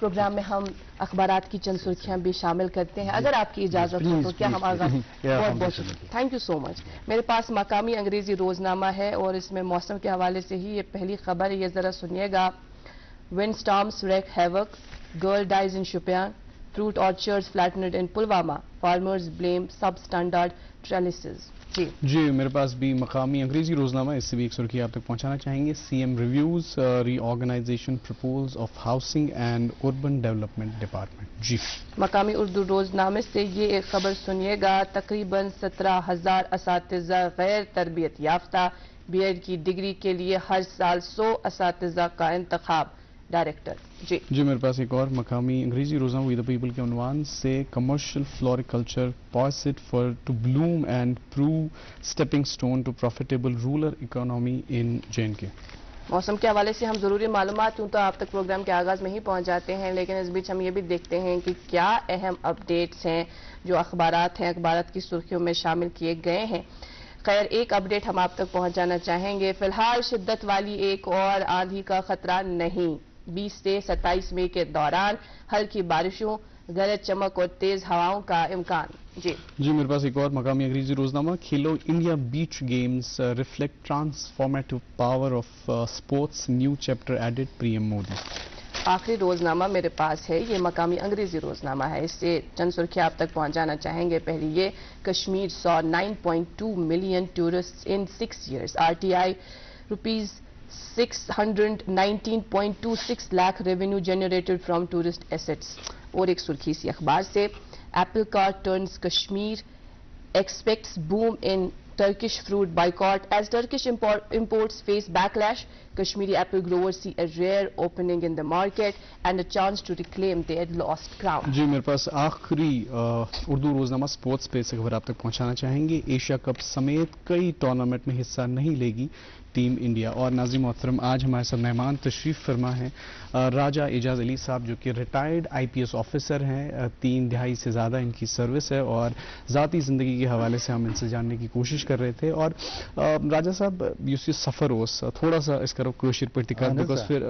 प्रोग्राम में हम अखबारात की चंद सुर्खियां भी शामिल करते हैं, अगर आपकी इजाजत हो तो. क्या हम आगाज? बहुत थैंक यू सो मच. मेरे पास मकामी अंग्रेजी रोजनामा है और इसमें मौसम के हवाले से ही ये पहली खबर है. ये जरा सुनिएगा. Wind storms wreak havoc, girl dies in Shopian, fruit orchards flattened in Pulwama, farmers blame substandard trellises. जी, मेरे पास भी मकामी अंग्रेजी रोजनामा, इससे भी एक सुर्खी आप तक पहुंचाना चाहेंगे. CM reviews reorganisation propose of housing and urban development department. जी, मकामी उर्दू रोजनामे से ये एक खबर सुनिएगा. तकरीबन 17,000 असातिज़ा गैर तरबियत याफ्ता, BEd की डिग्री के लिए हर साल 100 असातिज़ा का इंतखाब. डायरेक्टर. जी, मेरे पास एक और मकामी अंग्रेजी रोज़नामा विद द पीपल के उन्वान से commercial floriculture poised for to bloom and prove stepping stone to profitable rural economy in JNK. मौसम के हवाले से हम ज़रूरी मालूमात यूँ तो आप तक प्रोग्राम के आगाज़ में ही पहुँच जाते हैं, लेकिन इस बीच हम ये भी देखते हैं कि क्या अहम अपडेट्स हैं जो अखबारात हैं, अखबारात की सुर्खियों में शामिल किए गए हैं. खैर, एक अपडेट हम आप तक पहुँचाना चाहेंगे. फिलहाल शिद्दत वाली एक और आंधी का खतरा नहीं. 20 से 27 मई के दौरान हल्की बारिशों, गरज चमक और तेज हवाओं का इम्कान. जी, मेरे पास एक और मकामी अंग्रेजी रोजनामा. Khelo India beach games reflect transformative power of sports, new chapter added, PM Modi. आखिरी रोजनामा मेरे पास है, ये मकामी अंग्रेजी रोजनामा है. इससे चंद सुर्खियां आप तक पहुंचाना चाहेंगे. पहली ये, Kashmir saw 9.2 million tourists in 6 years. RTI rupees 619.26 lakh revenue generated from tourist assets. और एक सुर्खी इसी अखबार से, Apple car turns Kashmir, expects boom in Turkish fruit boycott as Turkish imports face backlash. Kashmiri apple growers see a rare opening in the market and a chance to reclaim their lost crown. जी, मेरे पास आखिरी उर्दू रोजनामा sports पे से खबर आप तक पहुंचाना चाहेंगे. Asia cup समेत कई टूर्नामेंट में हिस्सा नहीं लेगी टीम इंडिया. और नाज़रीन मोहतरम, आज हमारे साथ मेहमान तशरीफ फरमा हैं राजा एजाज अली साहब, जो कि रिटायर्ड IPS ऑफिसर हैं. 3 दहाई से ज़्यादा इनकी सर्विस है और ज़ाती ज़िंदगी के हवाले से हम इनसे जानने की कोशिश कर रहे थे. और राजा साहब, युस यह सफ़र ओस थोड़ा सा इस करो कशर पे कर, बिकॉज फिर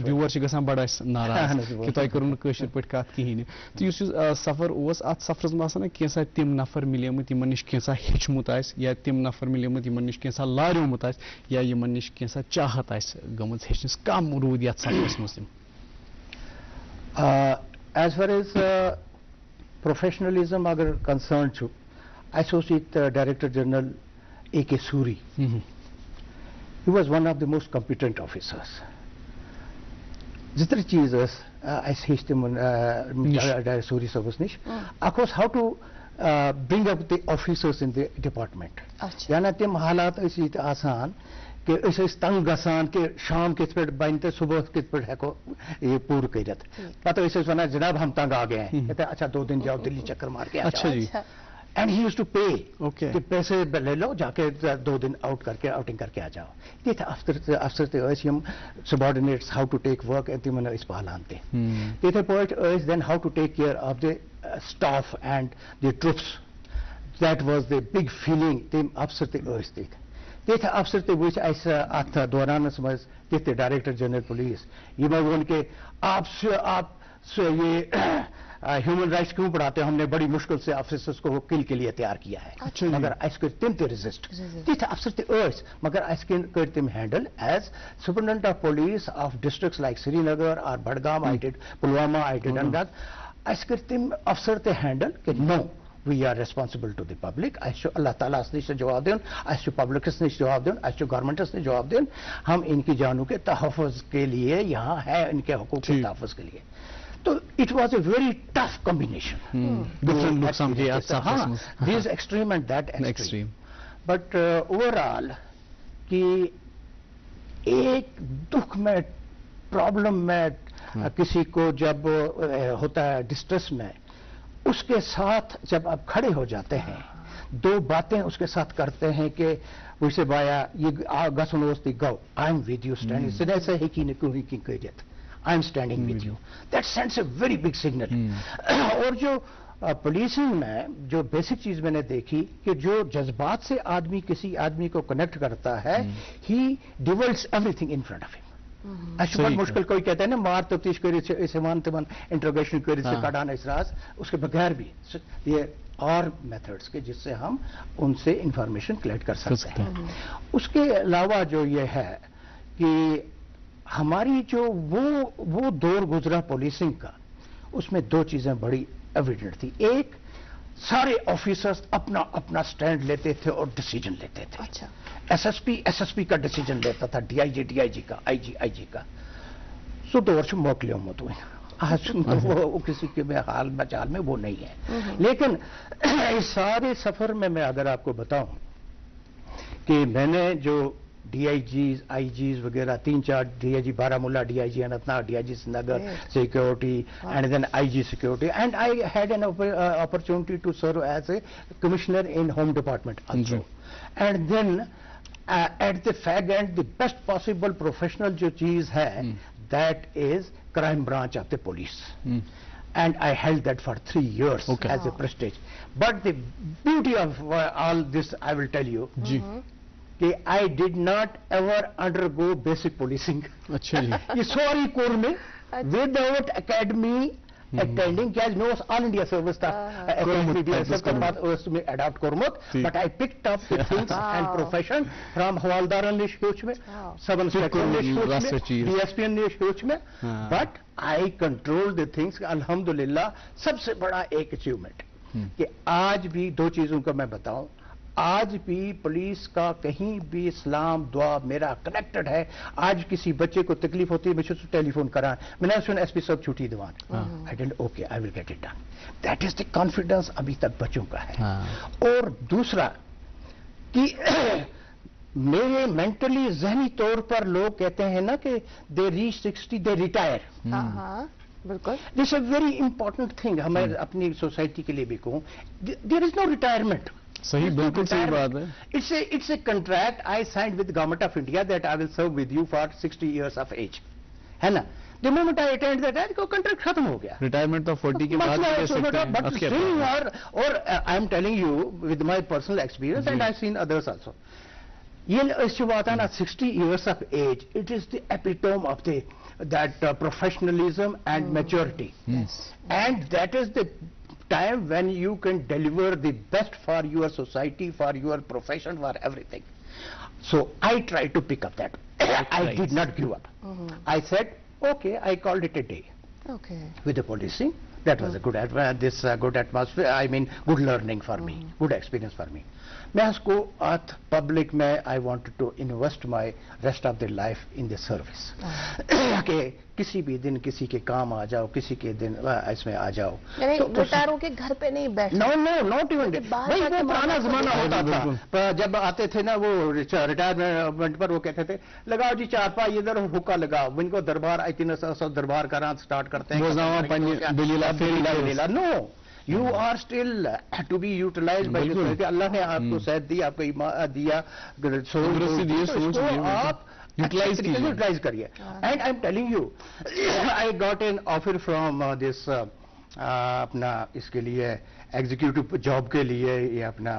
व्यूअर गसान बड़ा नाराज कि तुम करो कशर पे कत कहें. तो युस सफ़र ओस, अत सफरस में आसान कैसा तिम नफर मिलेमुत यमन निश कैसा हेचमुत आस, या तिम नफर मिलेमुत यमन निश कैसा लार्योमुत आस, या यमन निश कैसा चाहत आस गमज हेचनस. कम रूद यथ सफरस मज? As far as professionalism agar concerned chu, Associate Director General A.K. Suri, he was one of the most competent officers. जितनी चीज़ es hieß der Suri Service nicht. Akos how to bring up the officers in the department. याना तम हालात ऐसी आसान कि ऐसे तंग गसान के शाम किस पे बनते सुबह किस पे हैको ये पूर करत पता ऐसे सुना जनाब हम तंग आ गए हैं कहते अच्छा 2 दिन जाओ दिल्ली चक्कर मार के आ अच्छा जी एंड ही यूज्ड टू पे Okay. कि पैसे ले लो जाके 2 दिन आउट करके आउटिंग करके आ जाओ ये था अफसर थे ऐसे हम subordinates how to take work and मन इस पालानते ये थे point is then how to take care of the staff and the troops that was the big feeling तेम अफसर थे ऐसे ये था अफसर थे वो ऐसा आता दौरान समझ ये थे डायरेक्टर जनरल पुलिस ये मैं उनके आप ये ह्यूमन राइट्स क्यों पढ़ाते हैं हमने बड़ी मुश्किल से ऑफिसर्स को किल के लिए तैयार किया है मगर इसको तिम ते रेजिस्ट दिस अफसर ते अर्ज मगर इसके कर तिम handle as superintendent of police of districts like Srinagar और Budgam I did Pulwama I did another इसके तिम अफसर ते हैंडल कि no we are responsible to the public ऐसे अल्लाह ताला असली से जवाब दें ऐसे पब्लिक ने जवाब दें ऐसे गवर्नमेंट ने जवाब दें हम इनकी जानों के तहफ़्फ़ुज़ के लिए यहाँ है इनके हुकूक के तहफ़्फ़ुज़ के लिए तो it was a very tough combination different look समझिए हाँ this extreme and that extreme but overall कि एक दुख में प्रॉब्लम में किसी को जब होता है डिस्ट्रेस में उसके साथ जब आप खड़े हो जाते हैं 2 बातें उसके साथ करते हैं कि वैसे बाया ये गसनोस्ती गो I am with you standing सिने से ही की करियत I am standing with you that sends a very big signal और जो पुलिसिंग में जो बेसिक चीज मैंने देखी कि जो जज्बात से आदमी किसी आदमी को कनेक्ट करता है he devolves everything in front of him ऐसे बहुत मुश्किल कोई कहता है ना मार तफ्तीश करी ऐसे मान इंट्रोगेशन करी से कढ़ाना इस राज उसके बगैर भी ये और मेथड्स के जिससे हम उनसे इंफॉर्मेशन कलेक्ट कर सकते हैं उसके अलावा जो ये है कि हमारी जो वो दौर गुजरा पुलिसिंग का उसमें 2 चीजें बड़ी एविडेंट थी एक सारे ऑफिसर्स अपना अपना स्टैंड लेते थे और डिसीजन लेते थे अच्छा एसएसपी का डिसीजन लेता था डीआईजी का आईजी का सो 2 वर्ष मोकलियों मत हुए आज वो किसी के में हाल बचाल में वो नहीं है लेकिन इस सारे सफर में मैं अगर आपको बताऊं कि मैंने जो डीआईजीज आईजीज वगैरह 3-4 DIG Baramulla DIG Anantnag DIG Srinagar security and then IG security and I had an opportunity to serve as a commissioner in home department also and then at the fag end the best possible professional जो चीज है that is crime branch of the police and I held that for 3 years as a prestige but the beauty of all this I will tell you कि I did not ever undergo basic policing. अच्छा जी ये सारी core में without academy attending क्या knows all India service था academy DSS के बाद उसमें adopt कोरमत but I picked up the things and profession from havildar ने शोच में सब इंस्पेक्टर ने शोच में DSP ने शोच में but I controlled the things अल्हम्दुलिल्लाह सबसे बड़ा एक अचीवमेंट कि आज भी 2 चीजों का मैं बताऊं आज भी पुलिस का कहीं भी सलाम दुआ मेरा कनेक्टेड है आज किसी बच्चे को तकलीफ होती है मुझे टेलीफोन करा मैंने सुना एसपी साहब छुट्टी दीवान I didn't okay I will get it done that is the confidence अभी तक बच्चों का है और दूसरा कि मेरे मेंटली जहनी तौर पर लोग कहते हैं ना कि दे रीच 60 दे रिटायर बिल्कुल this a very important thing हमें अपनी सोसाइटी के लिए भी कहूं देयर इज नो रिटायरमेंट सही बिल्कुल सही बात है it's a contract I signed with the government of India that I will serve with you for 60 years of age है ना the moment I attend that को contract खत्म हो गया रिटायरमेंट तो 40 के बाद कर सकते हैं but still or I am telling you with my personal experience and I've seen others also ये इस बात है ना 60 years of age it is the epitome of the that professionalism and maturity and that is the time when you can deliver the best for your society, for your profession, for everything. So I tried to pick up that. I did not give up. I said, okay, I called it a day. Okay. With the policing, That was a good good atmosphere. I mean, good learning for me, good experience for me. मैं उसको public में I wanted to invest my rest of the life in the service. कि किसी भी दिन किसी के काम आ जाओ, किसी के दिन इसमें आ जाओ. रिटायर होके घर पे नहीं बैठना. No, not even. भाई वो पुराना जमाना होता था. जब आते थे ना वो रिटायरमेंट पर वो कहते थे लगाओ जी चारपाई इधर हुक्का लगाओ. इनको दरबार इतने सब दरबार का रात स्टार्ट करते हैं. No. You are still to be utilized by the Allah ने आपको सेहत दी, आपको ईमान दिया, सोच आप यूटिलाइज करिए. And I'm telling you, I got an offer from this अपना इसके लिए एग्जीक्यूटिव जॉब के लिए ये अपना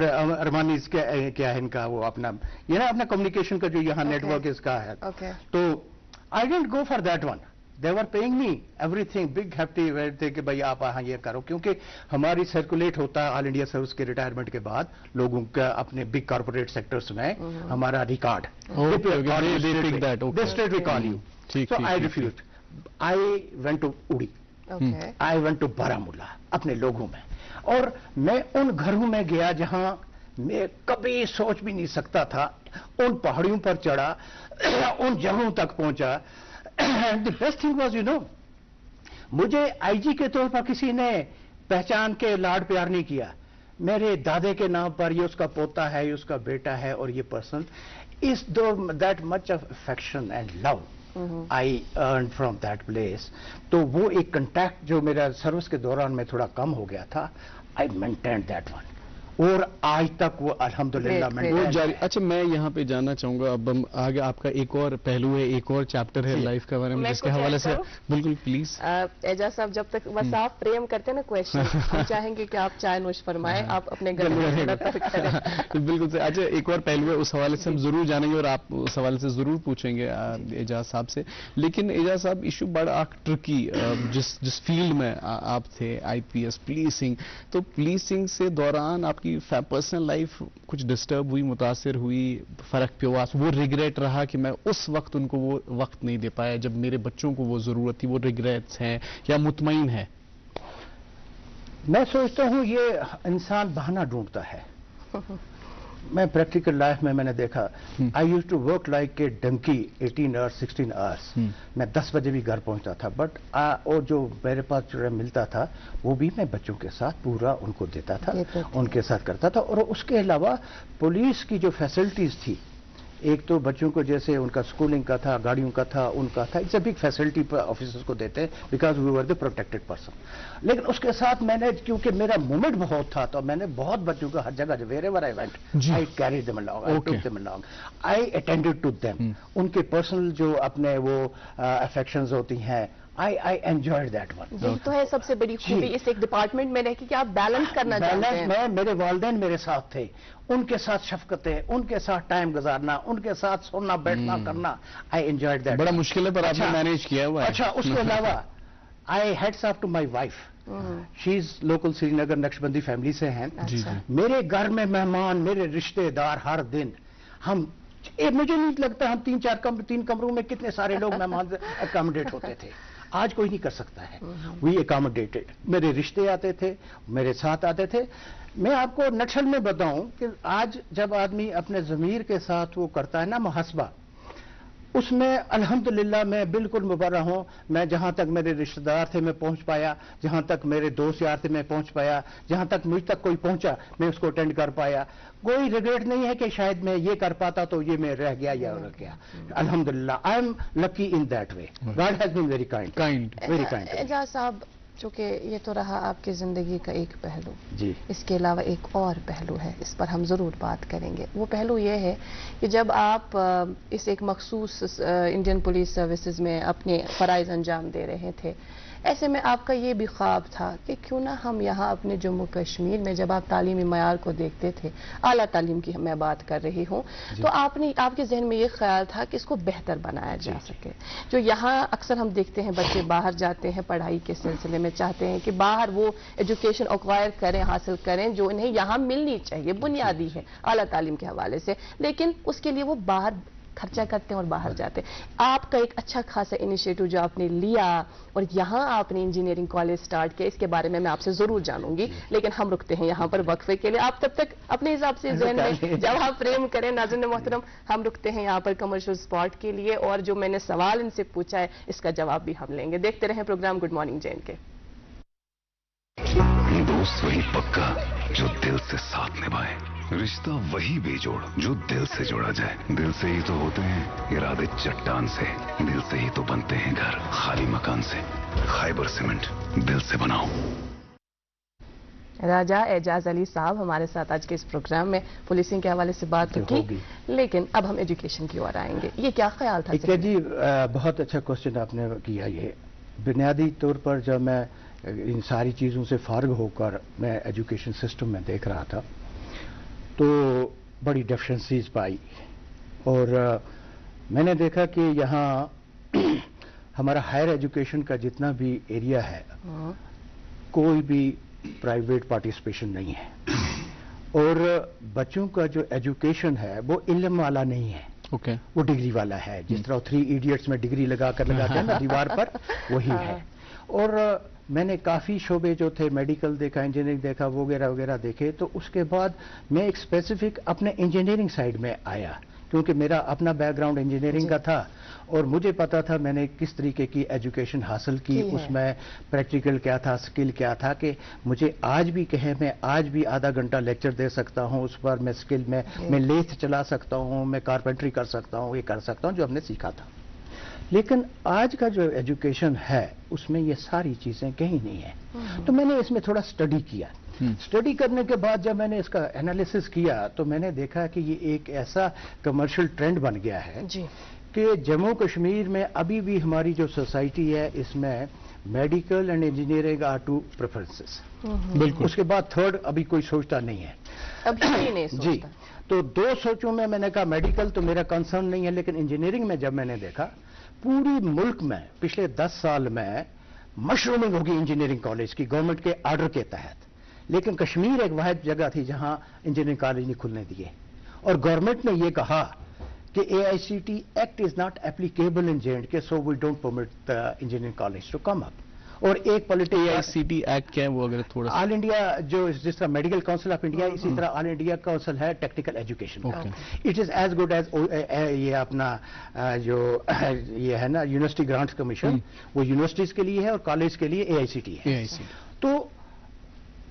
अरमानी क्या है इनका वो अपना ये ना अपना कम्युनिकेशन का जो यहाँ नेटवर्क इसका है. तो I didn't go for that one. They were paying me everything, big hefty थे कि भाई आप यहाँ ये करो, क्योंकि हमारी सर्कुलेट होता है ऑल इंडिया सर्विस के रिटायरमेंट के बाद लोगों का अपने बिग कॉर्पोरेट सेक्टर्स में हमारा record. They straight recall you. So I refused. I went to उड़ी. I went to बारामूला अपने लोगों में, और मैं उन घरों में गया जहाँ मैं कभी सोच भी नहीं सकता था. उन पहाड़ियों पर चढ़ा, उन जगहों तक पहुंचा. And the best thing was, मुझे आईजी के तौर पर किसी ने पहचान के लाड प्यार नहीं किया. मेरे दादे के नाम पर ये उसका पोता है, ये उसका बेटा है, और ये person is that much of affection and love I earned from that place. तो वो एक कंटैक्ट जो मेरा सर्विस के दौरान में थोड़ा कम हो गया था, I maintained that one. और आज तक वो अल्हम्दुलिल्लाह जारी. अच्छा, मैं यहाँ पे जानना चाहूंगा, अब हम आगे आपका एक और पहलू है, एक और चैप्टर है लाइफ के बारे में, जिसके हवाले से बिल्कुल प्लीज. एजाज साहब, जब तक बस आप प्रेम करते हैं ना क्वेश्चन, हम चाहेंगे कि आप चाय नोश फरमाएं, आप अपने घर में बिल्कुल से. अच्छा, एक और पहलू है, उस हवाले से हम जरूर जानेंगे और आप उस हवाले से जरूर पूछेंगे एजाज साहब से. लेकिन एजाज साहब, इशू बड़ा ट्रिकी, जिस फील्ड में आप थे, IPS पुलिसिंग, तो पुलिसिंग से दौरान आपकी पर्सनल लाइफ कुछ डिस्टर्ब हुई, मुतासिर हुई, फर्क पिया, वो रिग्रेट रहा कि मैं उस वक्त उनको वो वक्त नहीं दे पाया जब मेरे बच्चों को वो जरूरत थी, वो रिग्रेट्स हैं या मुतमईन है? मैं सोचता हूँ ये इंसान बहाना ढूंढता है. मैं प्रैक्टिकल लाइफ में मैंने देखा, I use to work like a donkey 18 hours 16 hours. मैं 10 बजे भी घर पहुंचता था, बट और जो मेरे पास जो मिलता था वो भी मैं बच्चों के साथ पूरा उनको देता था, उनके साथ करता था. और उसके अलावा पुलिस की जो फैसिलिटीज थी, एक तो बच्चों को जैसे उनका स्कूलिंग का था, गाड़ियों का था, उनका था, it's a big facility officers को देते हैं, because we were the protected person. लेकिन उसके साथ मैंने, क्योंकि मेरा मूवमेंट बहुत था, तो मैंने बहुत बच्चों को हर जगह wherever I went, I carried them along, I took them along, I attended to them. उनके पर्सनल जो अपने वो अफेक्शंस होती हैं, I enjoyed that one. यही तो है सबसे बड़ी खूबी इस एक डिपार्टमेंट में रह के कि आप बैलेंस करना चाहते हैं. मैं, मेरे वालिदैन मेरे साथ थे, उनके साथ शफकतें, उनके साथ टाइम गुजारना, उनके साथ सोना बैठना करना, I enjoyed that. बड़ा मुश्किल है पर आपने मैनेज किया हुआ है. अच्छा, उसके अलावा I heads off to my wife. She is local Srinagar Naqshbandi family से हैं. मेरे घर में मेहमान, मेरे रिश्तेदार, हर दिन हम, मुझे नहीं लगता हम 3 कमरों में कितने सारे लोग मेहमान अकोमोडेट होते थे. आज कोई नहीं कर सकता है. We accommodated. मेरे रिश्ते आते थे, मेरे साथ आते थे. मैं आपको नक्शल में बताऊं कि आज जब आदमी अपने ज़मीर के साथ वो करता है ना मुहासबा, उसमें अल्हम्दुलिल्लाह मैं बिल्कुल मुबर्रा हूं. मैं जहां तक मेरे रिश्तेदार थे मैं पहुंच पाया, जहां तक मेरे दोस्त यार थे मैं पहुंच पाया, जहां तक मुझ तक कोई पहुंचा मैं उसको अटेंड कर पाया. कोई रिग्रेट नहीं है कि शायद मैं ये कर पाता तो ये मैं रह गया या रह गया. अल्हम्दुलिल्लाह, I am lucky in that way. God has been very kind, very kind. Ejaz साहब, चूंकि ये तो रहा आपकी ज़िंदगी का एक पहलू जी, इसके अलावा एक और पहलू है, इस पर हम ज़रूर बात करेंगे. वो पहलू ये है कि जब आप इस एक मखसूस इंडियन पुलिस सर्विसेज में अपने फ़राइज़ अंजाम दे रहे थे, ऐसे में आपका ये भी ख्वाब था कि क्यों ना हम यहाँ अपने जम्मू कश्मीर में, जब आप तालीमी मयार को देखते थे, आला तालीम की मैं बात कर रही हूँ, तो आपके जहन में ये ख्याल था कि इसको बेहतर बनाया जा सके. जो यहाँ अक्सर हम देखते हैं बच्चे बाहर जाते हैं पढ़ाई के सिलसिले में, चाहते हैं कि बाहर वो एजुकेशन एक्वायर करें, हासिल करें जो इन्हें यहाँ मिलनी चाहिए, बुनियादी है आला तालीम के हवाले से, लेकिन उसके लिए वो बाहर خرچہ کرتے ہیں اور باہر جاتے ہیں. آپ کا ایک اچھا خاصا انیشیٹو جو آپ نے لیا اور یہاں آپ نے انجینئرنگ کالج سٹارٹ کیا, اس کے بارے میں آپ سے ضرور جانوں گی, لیکن ہم رکتے ہیں یہاں پر وقفے کے لیے. آپ تب تک اپنے حساب سے ذہن میں جواب فریم کریں. ناظرین محترم, ہم رکتے ہیں یہاں پر کمرشل اسپاٹ کے لیے, اور جو میں نے سوال ان سے پوچھا ہے اس کا جواب بھی ہم لیں گے. دیکھتے رہیں programme good morning J and K. دوست وہی پکا جو دل سے ساتھ نبھائے, رشتہ وہی بے جوڑ جو دل سے جوڑا جائے. دل سے ہی تو ہوتے ہیں ارادے چٹان سے, دل سے ہی تو بنتے ہیں گھر خالی مکان سے. خیبر سیمنٹ, دل سے بناؤ. راجہ اعجاز علی صاحب ہمارے ساتھ آج کے اس پروگرام میں پولیسنگ کے حوالے سے بات کی, لیکن اب ہم ایجوکیشن کی اور آئیں گے. یہ کیا خیال تھا؟ جی بہت اچھا کوشچن آپ نے کیا. یہ بنیادی طور پر جب میں ان ساری چیزوں سے فارغ ہو کر میں ایجوکیشن سسٹم میں دیکھ رہا تھا تو بڑی ڈیفیشنسیز پائی, اور میں نے دیکھا کہ یہاں ہمارا ہائر ایجوکیشن کا جتنا بھی ایریا ہے کوئی بھی پرائیویٹ پارٹیسپیشن نہیں ہے, اور بچوں کا جو ایجوکیشن ہے وہ علم والا نہیں ہے, وہ ڈگری والا ہے. جس طرح 3 ایڈیٹس میں ڈگری لگا کر نا دیوار پر, وہی ہے. اور میں نے کافی شعبے جو تھے, میڈیکل دیکھا, انجینئرنگ دیکھا, وغیرہ وغیرہ دیکھے. تو اس کے بعد میں ایک اسپیسیفک اپنے انجینئرنگ سائڈ میں آیا, کیونکہ میرا اپنا بیک گراؤنڈ انجینئرنگ کا تھا, اور مجھے پتا تھا میں نے کس طریقے کی ایجوکیشن حاصل کی. اس میں پریکٹیکل کیا تھا, اسکل کیا تھا, کہ مجھے آج بھی کہیں میں آج بھی آدھا گھنٹہ لیکچر دے سکتا ہوں اس پر. میں اسکل میں لیتھ چلا سکتا ہوں, میں کارپینٹری کر سکتا ہوں, یہ کر سکتا ہوں جو ہم نے سیکھا تھا. لیکن آج کا جو ایجوکیشن ہے اس میں یہ ساری چیزیں کہیں نہیں ہیں. تو میں نے اس میں تھوڑا اسٹڈی کیا. اسٹڈی کرنے کے بعد جب میں نے اس کا انالیسس کیا تو میں نے دیکھا کہ یہ ایک ایسا کمرشل ٹرینڈ بن گیا ہے کہ جموں کشمیر میں ابھی بھی ہماری جو سوسائٹی ہے اس میں medical and engineering are 2 preferences. بالکل. اس کے بعد تھرڈ ابھی کوئی سوچتا نہیں ہے. جی, تو 2 سوچوں میں نے کہا میڈیکل تو میرا کنسرن نہیں ہے, لیکن انجینئرنگ میں جب میں نے دیکھا پوری ملک میں پچھلے 10 سال میں مشرومنگ ہوگی انجینئرنگ کالج کی گورنمنٹ کے آرڈر کے تحت, لیکن کشمیر ایک واحد جگہ تھی جہاں انجینئرنگ کالج نہیں کھلنے دیے. اور گورنمنٹ نے یہ کہا کہ AICTE act is not applicable in JNK, so we don't permit the engineering college to come up. اور ایک AICTE ایکٹ کیا ہے وہ اگر تھوڑا آل انڈیا جو جس طرح میڈیکل کاؤنسل آف انڈیا, اسی طرح آل انڈیا کاؤنسل ہے ٹیکنیکل ایجوکیشن کا. It is as good as یہ اپنا جو یہ ہے نا یونیورسٹی گرانٹس کمیشن, وہ یونیورسٹیز کے لیے ہے اور کالج کے لیے AICTE ہے. تو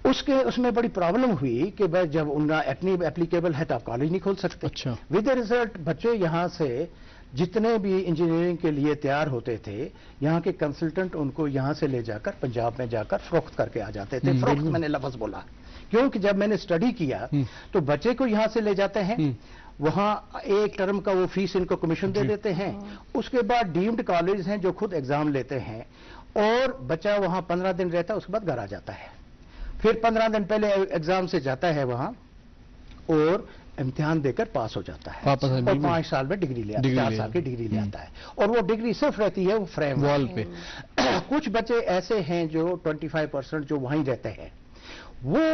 اس میں بڑی پرابلم ہوئی کہ جب ان کا اپلیکیبل ہے تو آپ کالج نہیں کھول سکتے. ود دا ریزلٹ بچے یہاں سے جتنے بھی انجینئرنگ کے لیے تیار ہوتے تھے, یہاں کے کنسلٹنٹ ان کو یہاں سے لے جا کر پنجاب میں جا کر فروخت کر کے آ جاتے تھے. فروخت میں نے لفظ بولا کیونکہ جب میں نے اسٹڈی کیا تو بچے کو یہاں سے لے جاتے ہیں, وہاں ایک ٹرم کا وہ فیس ان کو کمیشن دے دیتے ہیں. اس کے بعد ڈیمڈ کالج ہیں جو خود ایگزام لیتے ہیں, اور بچہ وہاں 15 دن رہتا ہے, اس کے بعد گھر آ جاتا ہے. پھر 15 دن پہلے ایگزام سے جاتا ہے وہاں اور امتحان دے کر پاس ہو جاتا ہے, اور 5 سال میں ڈگری لے آتا ہے, 4 سال کی ڈگری لے آتا ہے. اور وہ ڈگری صرف رہتی ہے وہ فریم وال پہ. کچھ بچے ایسے ہیں جو 25% جو وہیں رہتے ہیں, وہ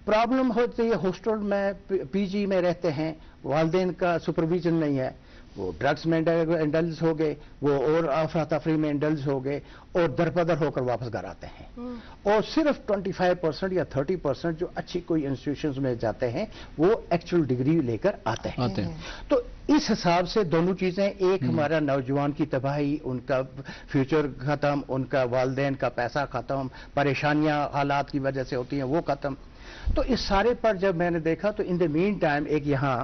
پرابلم ہوتی ہے ہاسٹل میں, PG میں رہتے ہیں, والدین کا سپرویژن نہیں ہے, وہ ڈرگس میں انڈلز ہو گئے, وہ اور افراتفری میں انڈلز ہو گئے, اور درپدر ہو کر واپس گھر آتے ہیں. اور صرف 25% یا 30% جو اچھی کوئی انسٹیٹیوشنز میں جاتے ہیں وہ ایکچوئل ڈگری لے کر آتے ہیں. تو اس حساب سے دونوں چیزیں, ایک ہمارا نوجوان کی تباہی, ان کا فیوچر ختم, ان کا والدین کا پیسہ ختم, پریشانیاں حالات کی وجہ سے ہوتی ہیں وہ ختم. تو اس سارے پر جب میں نے دیکھا تو ان دا مین ٹائم ایک یہاں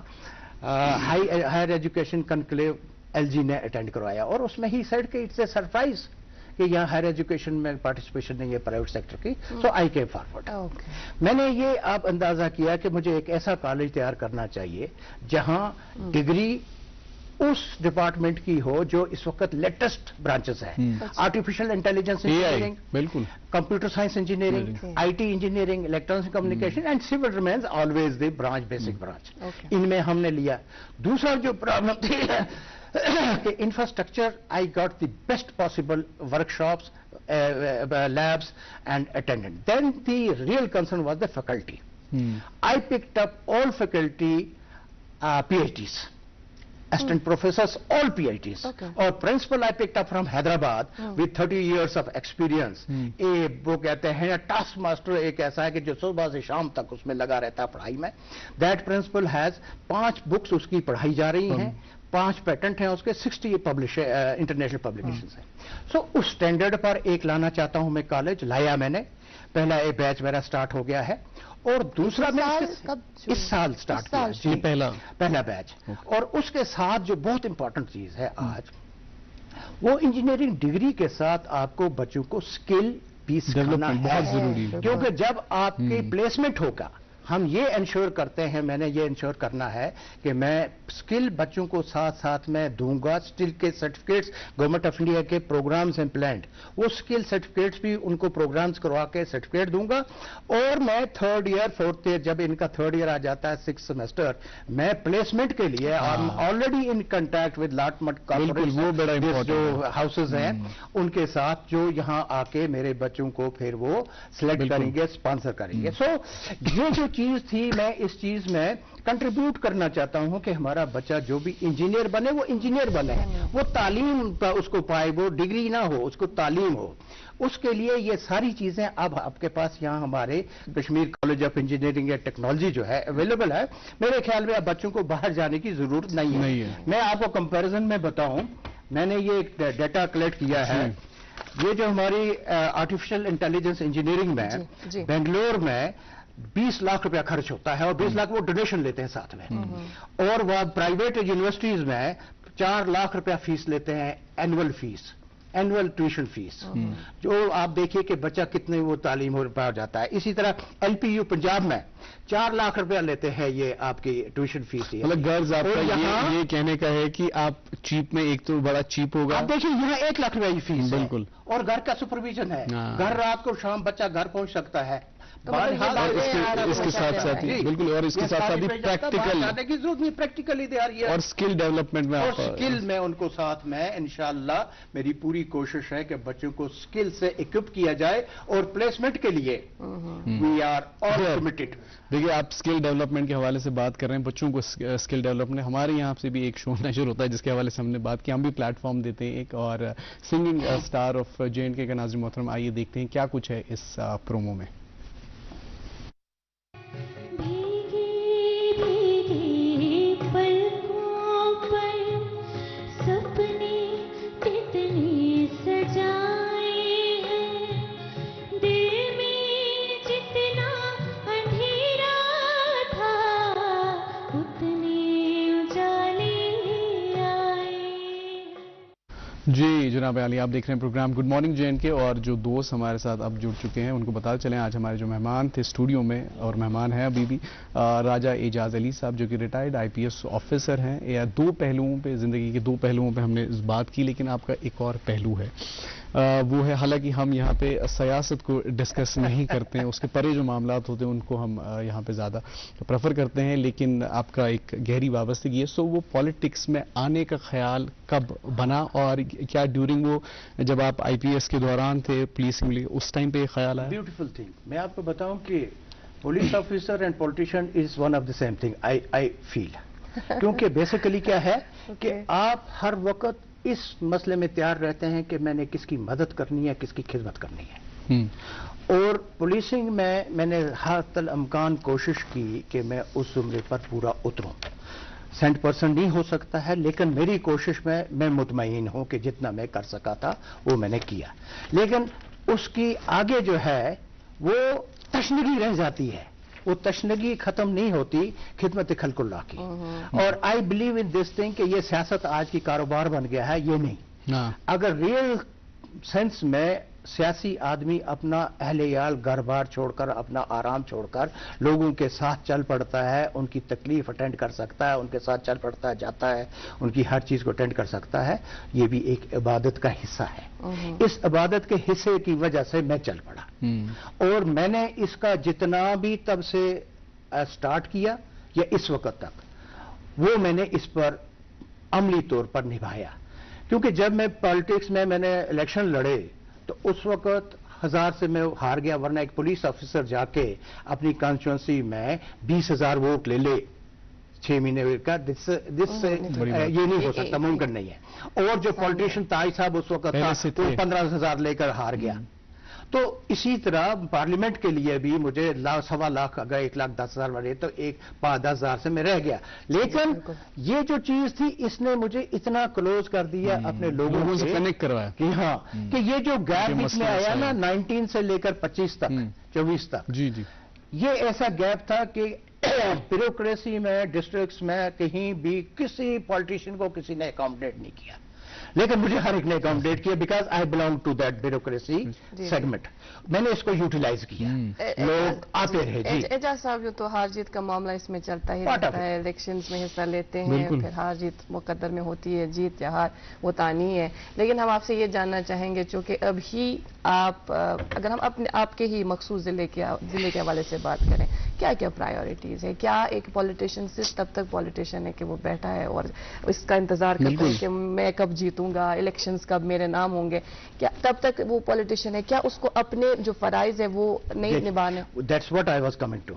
ہائر ایجوکیشن کنکلیو LG نے اٹینڈ کروایا, اور اس میں ہی سیڈ کہ اٹس اے سرپرائز کہ یہاں ہائر ایجوکیشن میں پارٹیسپیشن نہیں ہے پرائیویٹ سیکٹر کی. سو آئی کیم فارورڈ. میں نے یہ آپ اندازہ کیا کہ مجھے ایک ایسا کالج تیار کرنا چاہیے جہاں ڈگری اس ڈپارٹمنٹ کی ہو جو اس وقت لیٹسٹ برانچز ہیں, آرٹیفیشل انٹیلیجنس انجینئرنگ, بالکل, computer science engineering, IT engineering, electronic communication, and civil remains always the branch, basic branch. ان میں ہم نے لیا. دوسرا جو پرابلم تھی کہ infrastructure, I got the best possible workshops, labs and attendant. Then the real concern was the faculty. I picked up all faculty PhDs. assistant professors, all PhDs. और principal I picked up from Hyderabad with 30 years of experience. वो कहते हैं task master एक ऐसा है कि जो सुबह से शाम तक उसमें लगा रहता है पढ़ाई में. That principal has 5 books उसकी पढ़ाई जा रही हैं, 5 पेटेंट हैं उसके, 60 इंटरनेशनल पब्लिकेशंस हैं. सो उस स्टैंडर्ड पर एक लाना चाहता हूं मैं कॉलेज. लाया मैंने, पहला एक बैच मेरा स्टार्ट हो गया है और दूसरा बैच इस साल स्टार्ट किया जी, पहला बैच. और उसके साथ जो बहुत इंपॉर्टेंट चीज है आज, वो इंजीनियरिंग डिग्री के साथ आपको बच्चों को स्किल भी सिखाना है, बहुत जरूरी है. क्योंकि जब आपकी प्लेसमेंट होगा, हम ये इंश्योर करते हैं, मैंने ये इंश्योर करना है कि मैं स्किल बच्चों को साथ साथ में दूंगा. स्किल के सर्टिफिकेट्स गवर्नमेंट ऑफ इंडिया के प्रोग्राम्स एंड प्लान, वो स्किल सर्टिफिकेट्स भी उनको प्रोग्राम्स करवा के सर्टिफिकेट दूंगा. और मैं 3rd ईयर 4th ईयर, जब इनका 3rd ईयर आ जाता है 6th सेमेस्टर, मैं प्लेसमेंट के लिए I am already in contact with लॉटमट कॉर्पोरेट जो हाउसेज हैं उनके साथ, जो यहाँ आके मेरे बच्चों को फिर वो सिलेक्ट करेंगे, स्पॉन्सर करेंगे. सो ये जो चीज थी, मैं इस चीज में कंट्रीब्यूट करना चाहता हूं कि हमारा बच्चा जो भी इंजीनियर बने वो इंजीनियर बने, वो तालीम उसको पाए, वो डिग्री ना हो, उसको तालीम हो. उसके लिए ये सारी चीजें अब आपके पास यहाँ हमारे Kashmir college of engineering and technology जो है अवेलेबल है. मेरे ख्याल में अब बच्चों को बाहर जाने की जरूरत नहीं है. मैं आपको कंपैरिजन में बताऊं, मैंने ये एक डेटा कलेक्ट किया है. ये जो हमारी आर्टिफिशियल इंटेलिजेंस इंजीनियरिंग में बेंगलोर में 20 लाख रुपया खर्च होता है और 20 लाख वो डोनेशन लेते हैं साथ में. और वह प्राइवेट यूनिवर्सिटीज में 4 लाख रुपया फीस लेते हैं, annual fees, annual tuition fees. जो आप देखिए कि बच्चा कितने वो तालीम हो पा जाता है. इसी तरह LPU पंजाब में 4 लाख रुपया लेते हैं ये आपकी ट्यूशन फीस. मतलब गर्ज आपका ये कहने का है कि आप चीप में, एक तो बड़ा चीप होगा. आप देखिए यहाँ 1 लाख रुपया की फीस बिल्कुल, और घर का सुपरविजन है. घर रात को शाम बच्चा घर पहुंच सकता है. इसके साथ साथ बिल्कुल, और इसके साथ साथ ही प्रैक्टिकल जाने की जरूरत नहीं, प्रैक्टिकली तैयार है. और स्किल डेवलपमेंट में, और स्किल में उनको साथ में इंशाअल्लाह मेरी पूरी कोशिश है कि बच्चों को स्किल से इक्विप किया जाए और प्लेसमेंट के लिए वी आर ऑल कमिटेड. देखिए, आप स्किल डेवलपमेंट के हवाले से बात कर रहे हैं, बच्चों को स्किल डेवलपमेंट, हमारे यहाँ से भी एक शो नशर होता है जिसके हवाले से हमने बात की. हम भी प्लेटफॉर्म देते हैं एक, और सिंगिंग स्टार ऑफ J&K का नाज़रीन मोहतरम, आइए देखते हैं क्या कुछ है इस प्रोमो में. जी जनाब आली, आप देख रहे हैं प्रोग्राम गुड मॉर्निंग J&K, और जो दोस्त हमारे साथ अब जुड़ चुके हैं उनको बताते चलें. आज हमारे जो मेहमान थे स्टूडियो में, और मेहमान हैं अभी भी, राजा एजाज अली साहब जो कि रिटायर्ड IPS ऑफिसर हैं. या 2 पहलुओं पे, ज़िंदगी के 2 पहलुओं पे हमने इस बात की, लेकिन आपका एक और पहलू है, वो है, हालांकि हम यहाँ पे सियासत को डिस्कस नहीं करते हैं, उसके परे जो मामलात होते हैं उनको हम यहाँ पे ज़्यादा प्रेफर करते हैं, लेकिन आपका एक गहरी वाबस्तगी है. सो वो पॉलिटिक्स में आने का ख्याल कब बना, और क्या ड्यूरिंग वो जब आप IPS के दौरान थे पुलिसिंग लिए, उस टाइम पे ख्याल आया? Beautiful thing. मैं आपको बताऊं कि police officer and politician is one of the same thing I feel. क्योंकि बेसिकली क्या है कि आप हर वक्त इस मसले में तैयार रहते हैं कि मैंने किसकी मदद करनी है, किसकी खिदमत करनी है. और पुलिसिंग में मैंने हर तल अमकान कोशिश की कि मैं उस जुमरे पर पूरा उतरूं. 100% नहीं हो सकता है, लेकिन मेरी कोशिश में मैं मुतमईन हूं कि जितना मैं कर सका था वो मैंने किया. लेकिन उसकी आगे जो है वो तशनगी रह जाती है, वो तशनगी खत्म नहीं होती खिदमत खल्कुल्लाह की. और I believe in this thing कि ये सियासत आज की कारोबार बन गया है, ये नहीं. अगर रियल सेंस में सियासी आदमी अपना अहले-याल घर बार छोड़कर, अपना आराम छोड़कर लोगों के साथ चल पड़ता है, उनकी तकलीफ अटेंड कर सकता है, उनके साथ चल पड़ता जाता है, उनकी हर चीज को अटेंड कर सकता है, ये भी एक इबादत का हिस्सा है. इस इबादत के हिस्से की वजह से मैं चल पड़ा. और मैंने इसका जितना भी तब से स्टार्ट किया या इस वक्त तक, वो मैंने इस पर अमली तौर पर निभाया. क्योंकि जब मैं पॉलिटिक्स में मैंने इलेक्शन लड़े तो उस वक्त 1000 से मैं हार गया, वरना एक पुलिस ऑफिसर जाके अपनी कॉन्स्टिट्यूंसी में 20,000 वोट ले 6 महीने का, ये नहीं हो सकता, मुमकिन नहीं है। और जो पॉलिटिशियन ताज साहब उस वक्त था वो 15,000 लेकर हार गया। तो इसी तरह पार्लियामेंट के लिए भी मुझे 1.25 लाख, अगर 1,10,000 बने तो 10,000 से मैं रह गया। लेकिन ये जो चीज थी इसने मुझे इतना क्लोज कर दिया अपने लोगों से कनेक्ट करवाया कि हाँ कि ये जो गैप बीच में आया ना 19 से लेकर 25 तक, 24 तक, जी जी, ये ऐसा गैप था कि ब्यूरोक्रेसी में, डिस्ट्रिक्ट्स में कहीं भी किसी पॉलिटिशियन को किसी ने अकोमोडेट नहीं किया, लेकिन मुझे हर एक ने अकोमोडेट किया because I belong to that bureaucracy segment. मैंने इसको यूटिलाइज किया, लोग आते रहे। जी एजाज साहब, जो तो हार जीत का मामला इसमें चलता ही रहता है, इलेक्शंस में हिस्सा लेते हैं, फिर हार जीत मुकद्दर में होती है, जीत या हार वो तानी है। लेकिन हम आपसे ये जानना चाहेंगे, चूंकि अभी आप, अगर हम अपने आपके ही मखसूस जिले के हवाले से बात करें, क्या क्या प्रायोरिटीज है? क्या एक पॉलिटिशियन सिर्फ तब तक पॉलिटिशियन है कि वो बैठा है और इसका इंतजार करता है कि मैं कब जीतूंगा, इलेक्शंस कब मेरे नाम होंगे, क्या तब तक वो पॉलिटिशियन है? क्या उसको अपने जो फराइज है वो नहीं निभाने? That's what I was coming to.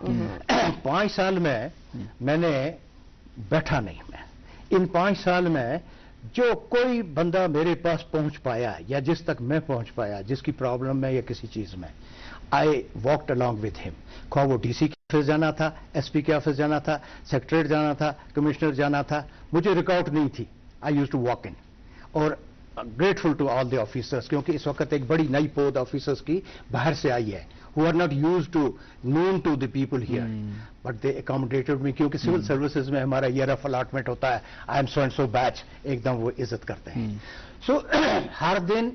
5 साल में मैंने बैठा नहीं, मैं इन 5 साल में जो कोई बंदा मेरे पास पहुंच पाया या जिस तक मैं पहुंच पाया, जिसकी प्रॉब्लम में या किसी चीज में, I walked along with him. खा वो डीसी के ऑफिस जाना था, एसपी के ऑफिस जाना था, सेक्रेटरीट जाना था, कमिश्नर जाना था, मुझे रुकावट नहीं थी। I used to walk in. और grateful to all the officers, क्योंकि इस वक्त एक बड़ी नई पोद ऑफिसर्स की बाहर से आई है, who are not used to known to the people here, but they accommodated me, क्योंकि सिविल सर्विसेज में हमारा ईयर ऑफ अलॉटमेंट होता है, आई am so and so batch, एकदम वो इज्जत करते हैं। सो हर दिन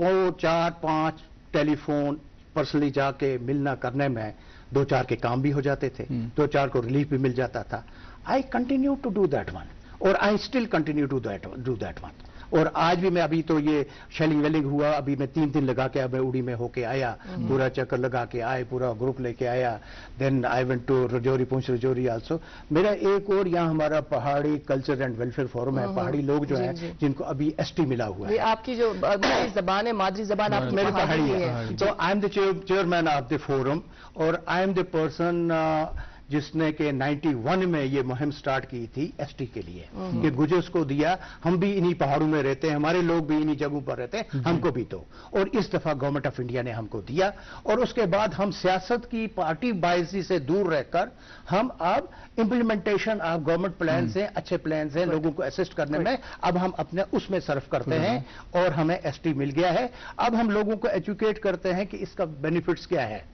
4-5 टेलीफोन पर्सनली जाके मिलना करने में 2-4 के काम भी हो जाते थे, 2-4 को रिलीफ भी मिल जाता था। I continue to do that one, और I still continue to do that one. और आज भी मैं, अभी तो ये शेलिंग वेलिंग हुआ, अभी मैं 3 दिन लगा के अब मैं उड़ी में होके आया, पूरा चक्कर लगा के आए, पूरा ग्रुप लेके आया। Then I went to Rajouri, Poonch Rajouri also. मेरा एक और यहाँ हमारा पहाड़ी कल्चर एंड वेलफेयर फोरम है, पहाड़ी लोग जो हैं जिनको अभी एसटी मिला हुआ है। आपकी जो जबान है, मादरी जबान आपकी मेरी पहाड़ी है, तो I am the chairman of the forum, और आई एम द पर्सन जिसने के 91 में ये मुहिम स्टार्ट की थी एसटी के लिए, कि गुजर्स को दिया। हम भी इन्हीं पहाड़ों में रहते हैं, हमारे लोग भी इन्हीं जगहों पर रहते हैं, हमको भी दो। और इस दफा गवर्नमेंट ऑफ इंडिया ने हमको दिया, और उसके बाद हम सियासत की पार्टी बायसी से दूर रहकर हम अब इम्प्लीमेंटेशन ऑफ गवर्नमेंट प्लान से, अच्छे प्लान से लोगों को असिस्ट करने में अब हम अपने उसमें सर्फ करते हैं, और हमें एसटी मिल गया है। अब हम लोगों को एजुकेट करते हैं कि इसका बेनिफिट्स क्या है,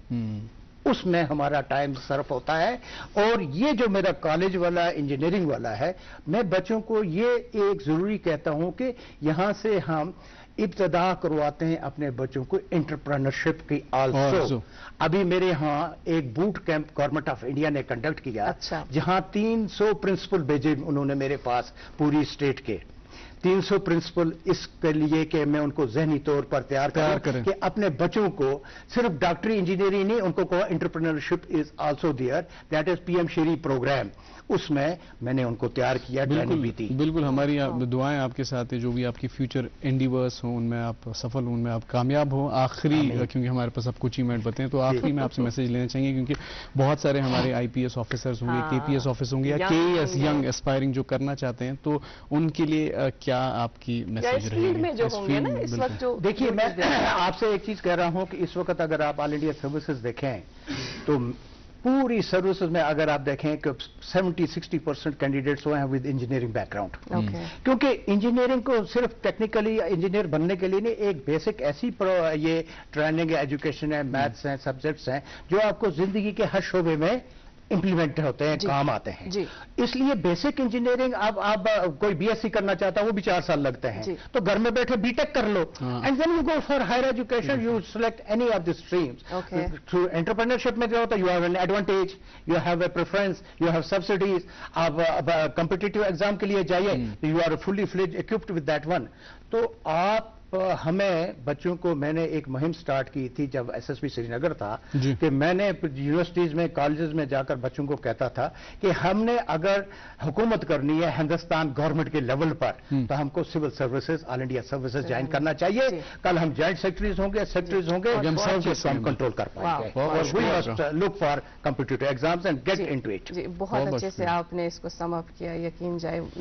उसमें हमारा टाइम सर्फ होता है। और ये जो मेरा कॉलेज वाला इंजीनियरिंग वाला है, मैं बच्चों को ये एक जरूरी कहता हूं कि यहां से हम इब्तदा करवाते हैं अपने बच्चों को एंटरप्रेन्योरशिप की आल्सो। अभी मेरे यहाँ एक boot camp government of India ने कंडक्ट किया, जहां 300 प्रिंसिपल भेजे उन्होंने मेरे पास, पूरी स्टेट के 300 प्रिंसिपल, इसके लिए कि मैं उनको जहनी तौर पर तैयार करें कि अपने बच्चों को सिर्फ डॉक्टरी इंजीनियरिंग नहीं, उनको कहो entrepreneurship is also there, that is PM शेरी प्रोग्राम, उसमें मैंने उनको तैयार किया। बिल्कुल हमारी दुआएं आपके साथ है, जो भी आपकी फ्यूचर एंडीवर्स हों उनमें आप सफल हों, उनमें आप कामयाब हो। आखिरी, क्योंकि हमारे पास आप कुछ इवेंट बताएं, तो आखिरी में आपसे मैसेज लेना चाहेंगे, क्योंकि बहुत सारे हमारे आईपीएस ऑफिसर्स होंगे, केपीएस ऑफिसर होंगे, या केएस यंग एस्पायरिंग जो करना चाहते हैं, तो उनके लिए क्या आपकी मैसेज रहेगी? देखिए, मैं आपसे एक चीज कह रहा हूं कि इस वक्त अगर आप ऑल इंडिया सर्विसेज देखें, तो पूरी सर्विसेज में अगर आप देखें कि 70-60% कैंडिडेट्स हुए हैं विद इंजीनियरिंग बैकग्राउंड। क्योंकि इंजीनियरिंग को सिर्फ टेक्निकली इंजीनियर बनने के लिए नहीं, एक बेसिक ऐसी ये ट्रेनिंग एजुकेशन है, मैथ्स हैं, सब्जेक्ट्स हैं, जो आपको जिंदगी के हर शोबे में इंप्लीमेंट होते हैं, काम आते हैं। इसलिए बेसिक इंजीनियरिंग, अब आप कोई बीएससी करना चाहता है वो भी 4 साल लगते हैं, तो घर में बैठे बीटेक कर लो, and then you go for higher education, you select any of the streams. Through entrepreneurship में जो होता है, you have an advantage, you have a preference, you have subsidies. आप कॉम्पिटिटिव एग्जाम के लिए जाइए, you are fully fledged equipped with that one. तो आप हमें बच्चों को मैंने एक मुहिम स्टार्ट की थी जब एसएसपी श्रीनगर था कि मैंने यूनिवर्सिटीज में कॉलेजेस में जाकर बच्चों को कहता था कि हमने अगर हुकूमत करनी है हिंदुस्तान गवर्नमेंट के लेवल पर तो हमको civil services all India services join करना चाहिए। कल हम जॉइंट सेक्रेटरीज होंगे, सेक्रेटरीज होंगे, हम कंट्रोल कर पाएंगे। Look for competitive exams and get into it. बहुत अच्छे से आपने इसको सम अप किया, यकीन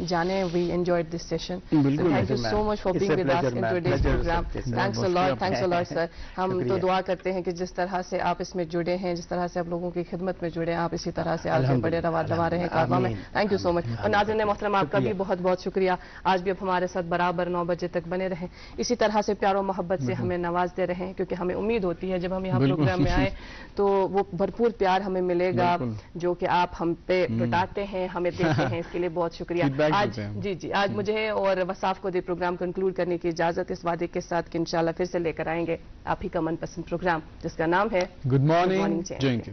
जाने we enjoyed this session. Thank you so much for being with us in today's programme. Thanks a lot sir. हम तो दुआ करते हैं कि जिस तरह से आप इसमें जुड़े हैं, जिस तरह से आप लोगों की खिदमत में जुड़े हैं, आप इसी तरह से आगे बढ़े रवा रहे कारवा में। Thank you so much. और नाज़रीन मोहतरम, आपका भी बहुत बहुत शुक्रिया। आज भी आप हमारे साथ बराबर 9 बजे तक बने रहें, इसी तरह से प्यार और मोहब्बत से हमें नवाजते रहें, क्योंकि हमें उम्मीद होती है जब हम यहाँ प्रोग्राम में आए तो वो भरपूर प्यार हमें मिलेगा जो कि आप हम पे लुटाते हैं, हमें देते हैं। इसके लिए बहुत शुक्रिया। आज जी आज मुझे और वसाफ को प्रोग्राम कंक्लूड करने की इजाजत, इस वादे के साथ कि इंशाल्लाह फिर से लेकर आएंगे आप ही का मनपसंद प्रोग्राम जिसका नाम है गुड मॉर्निंग जे एंड के।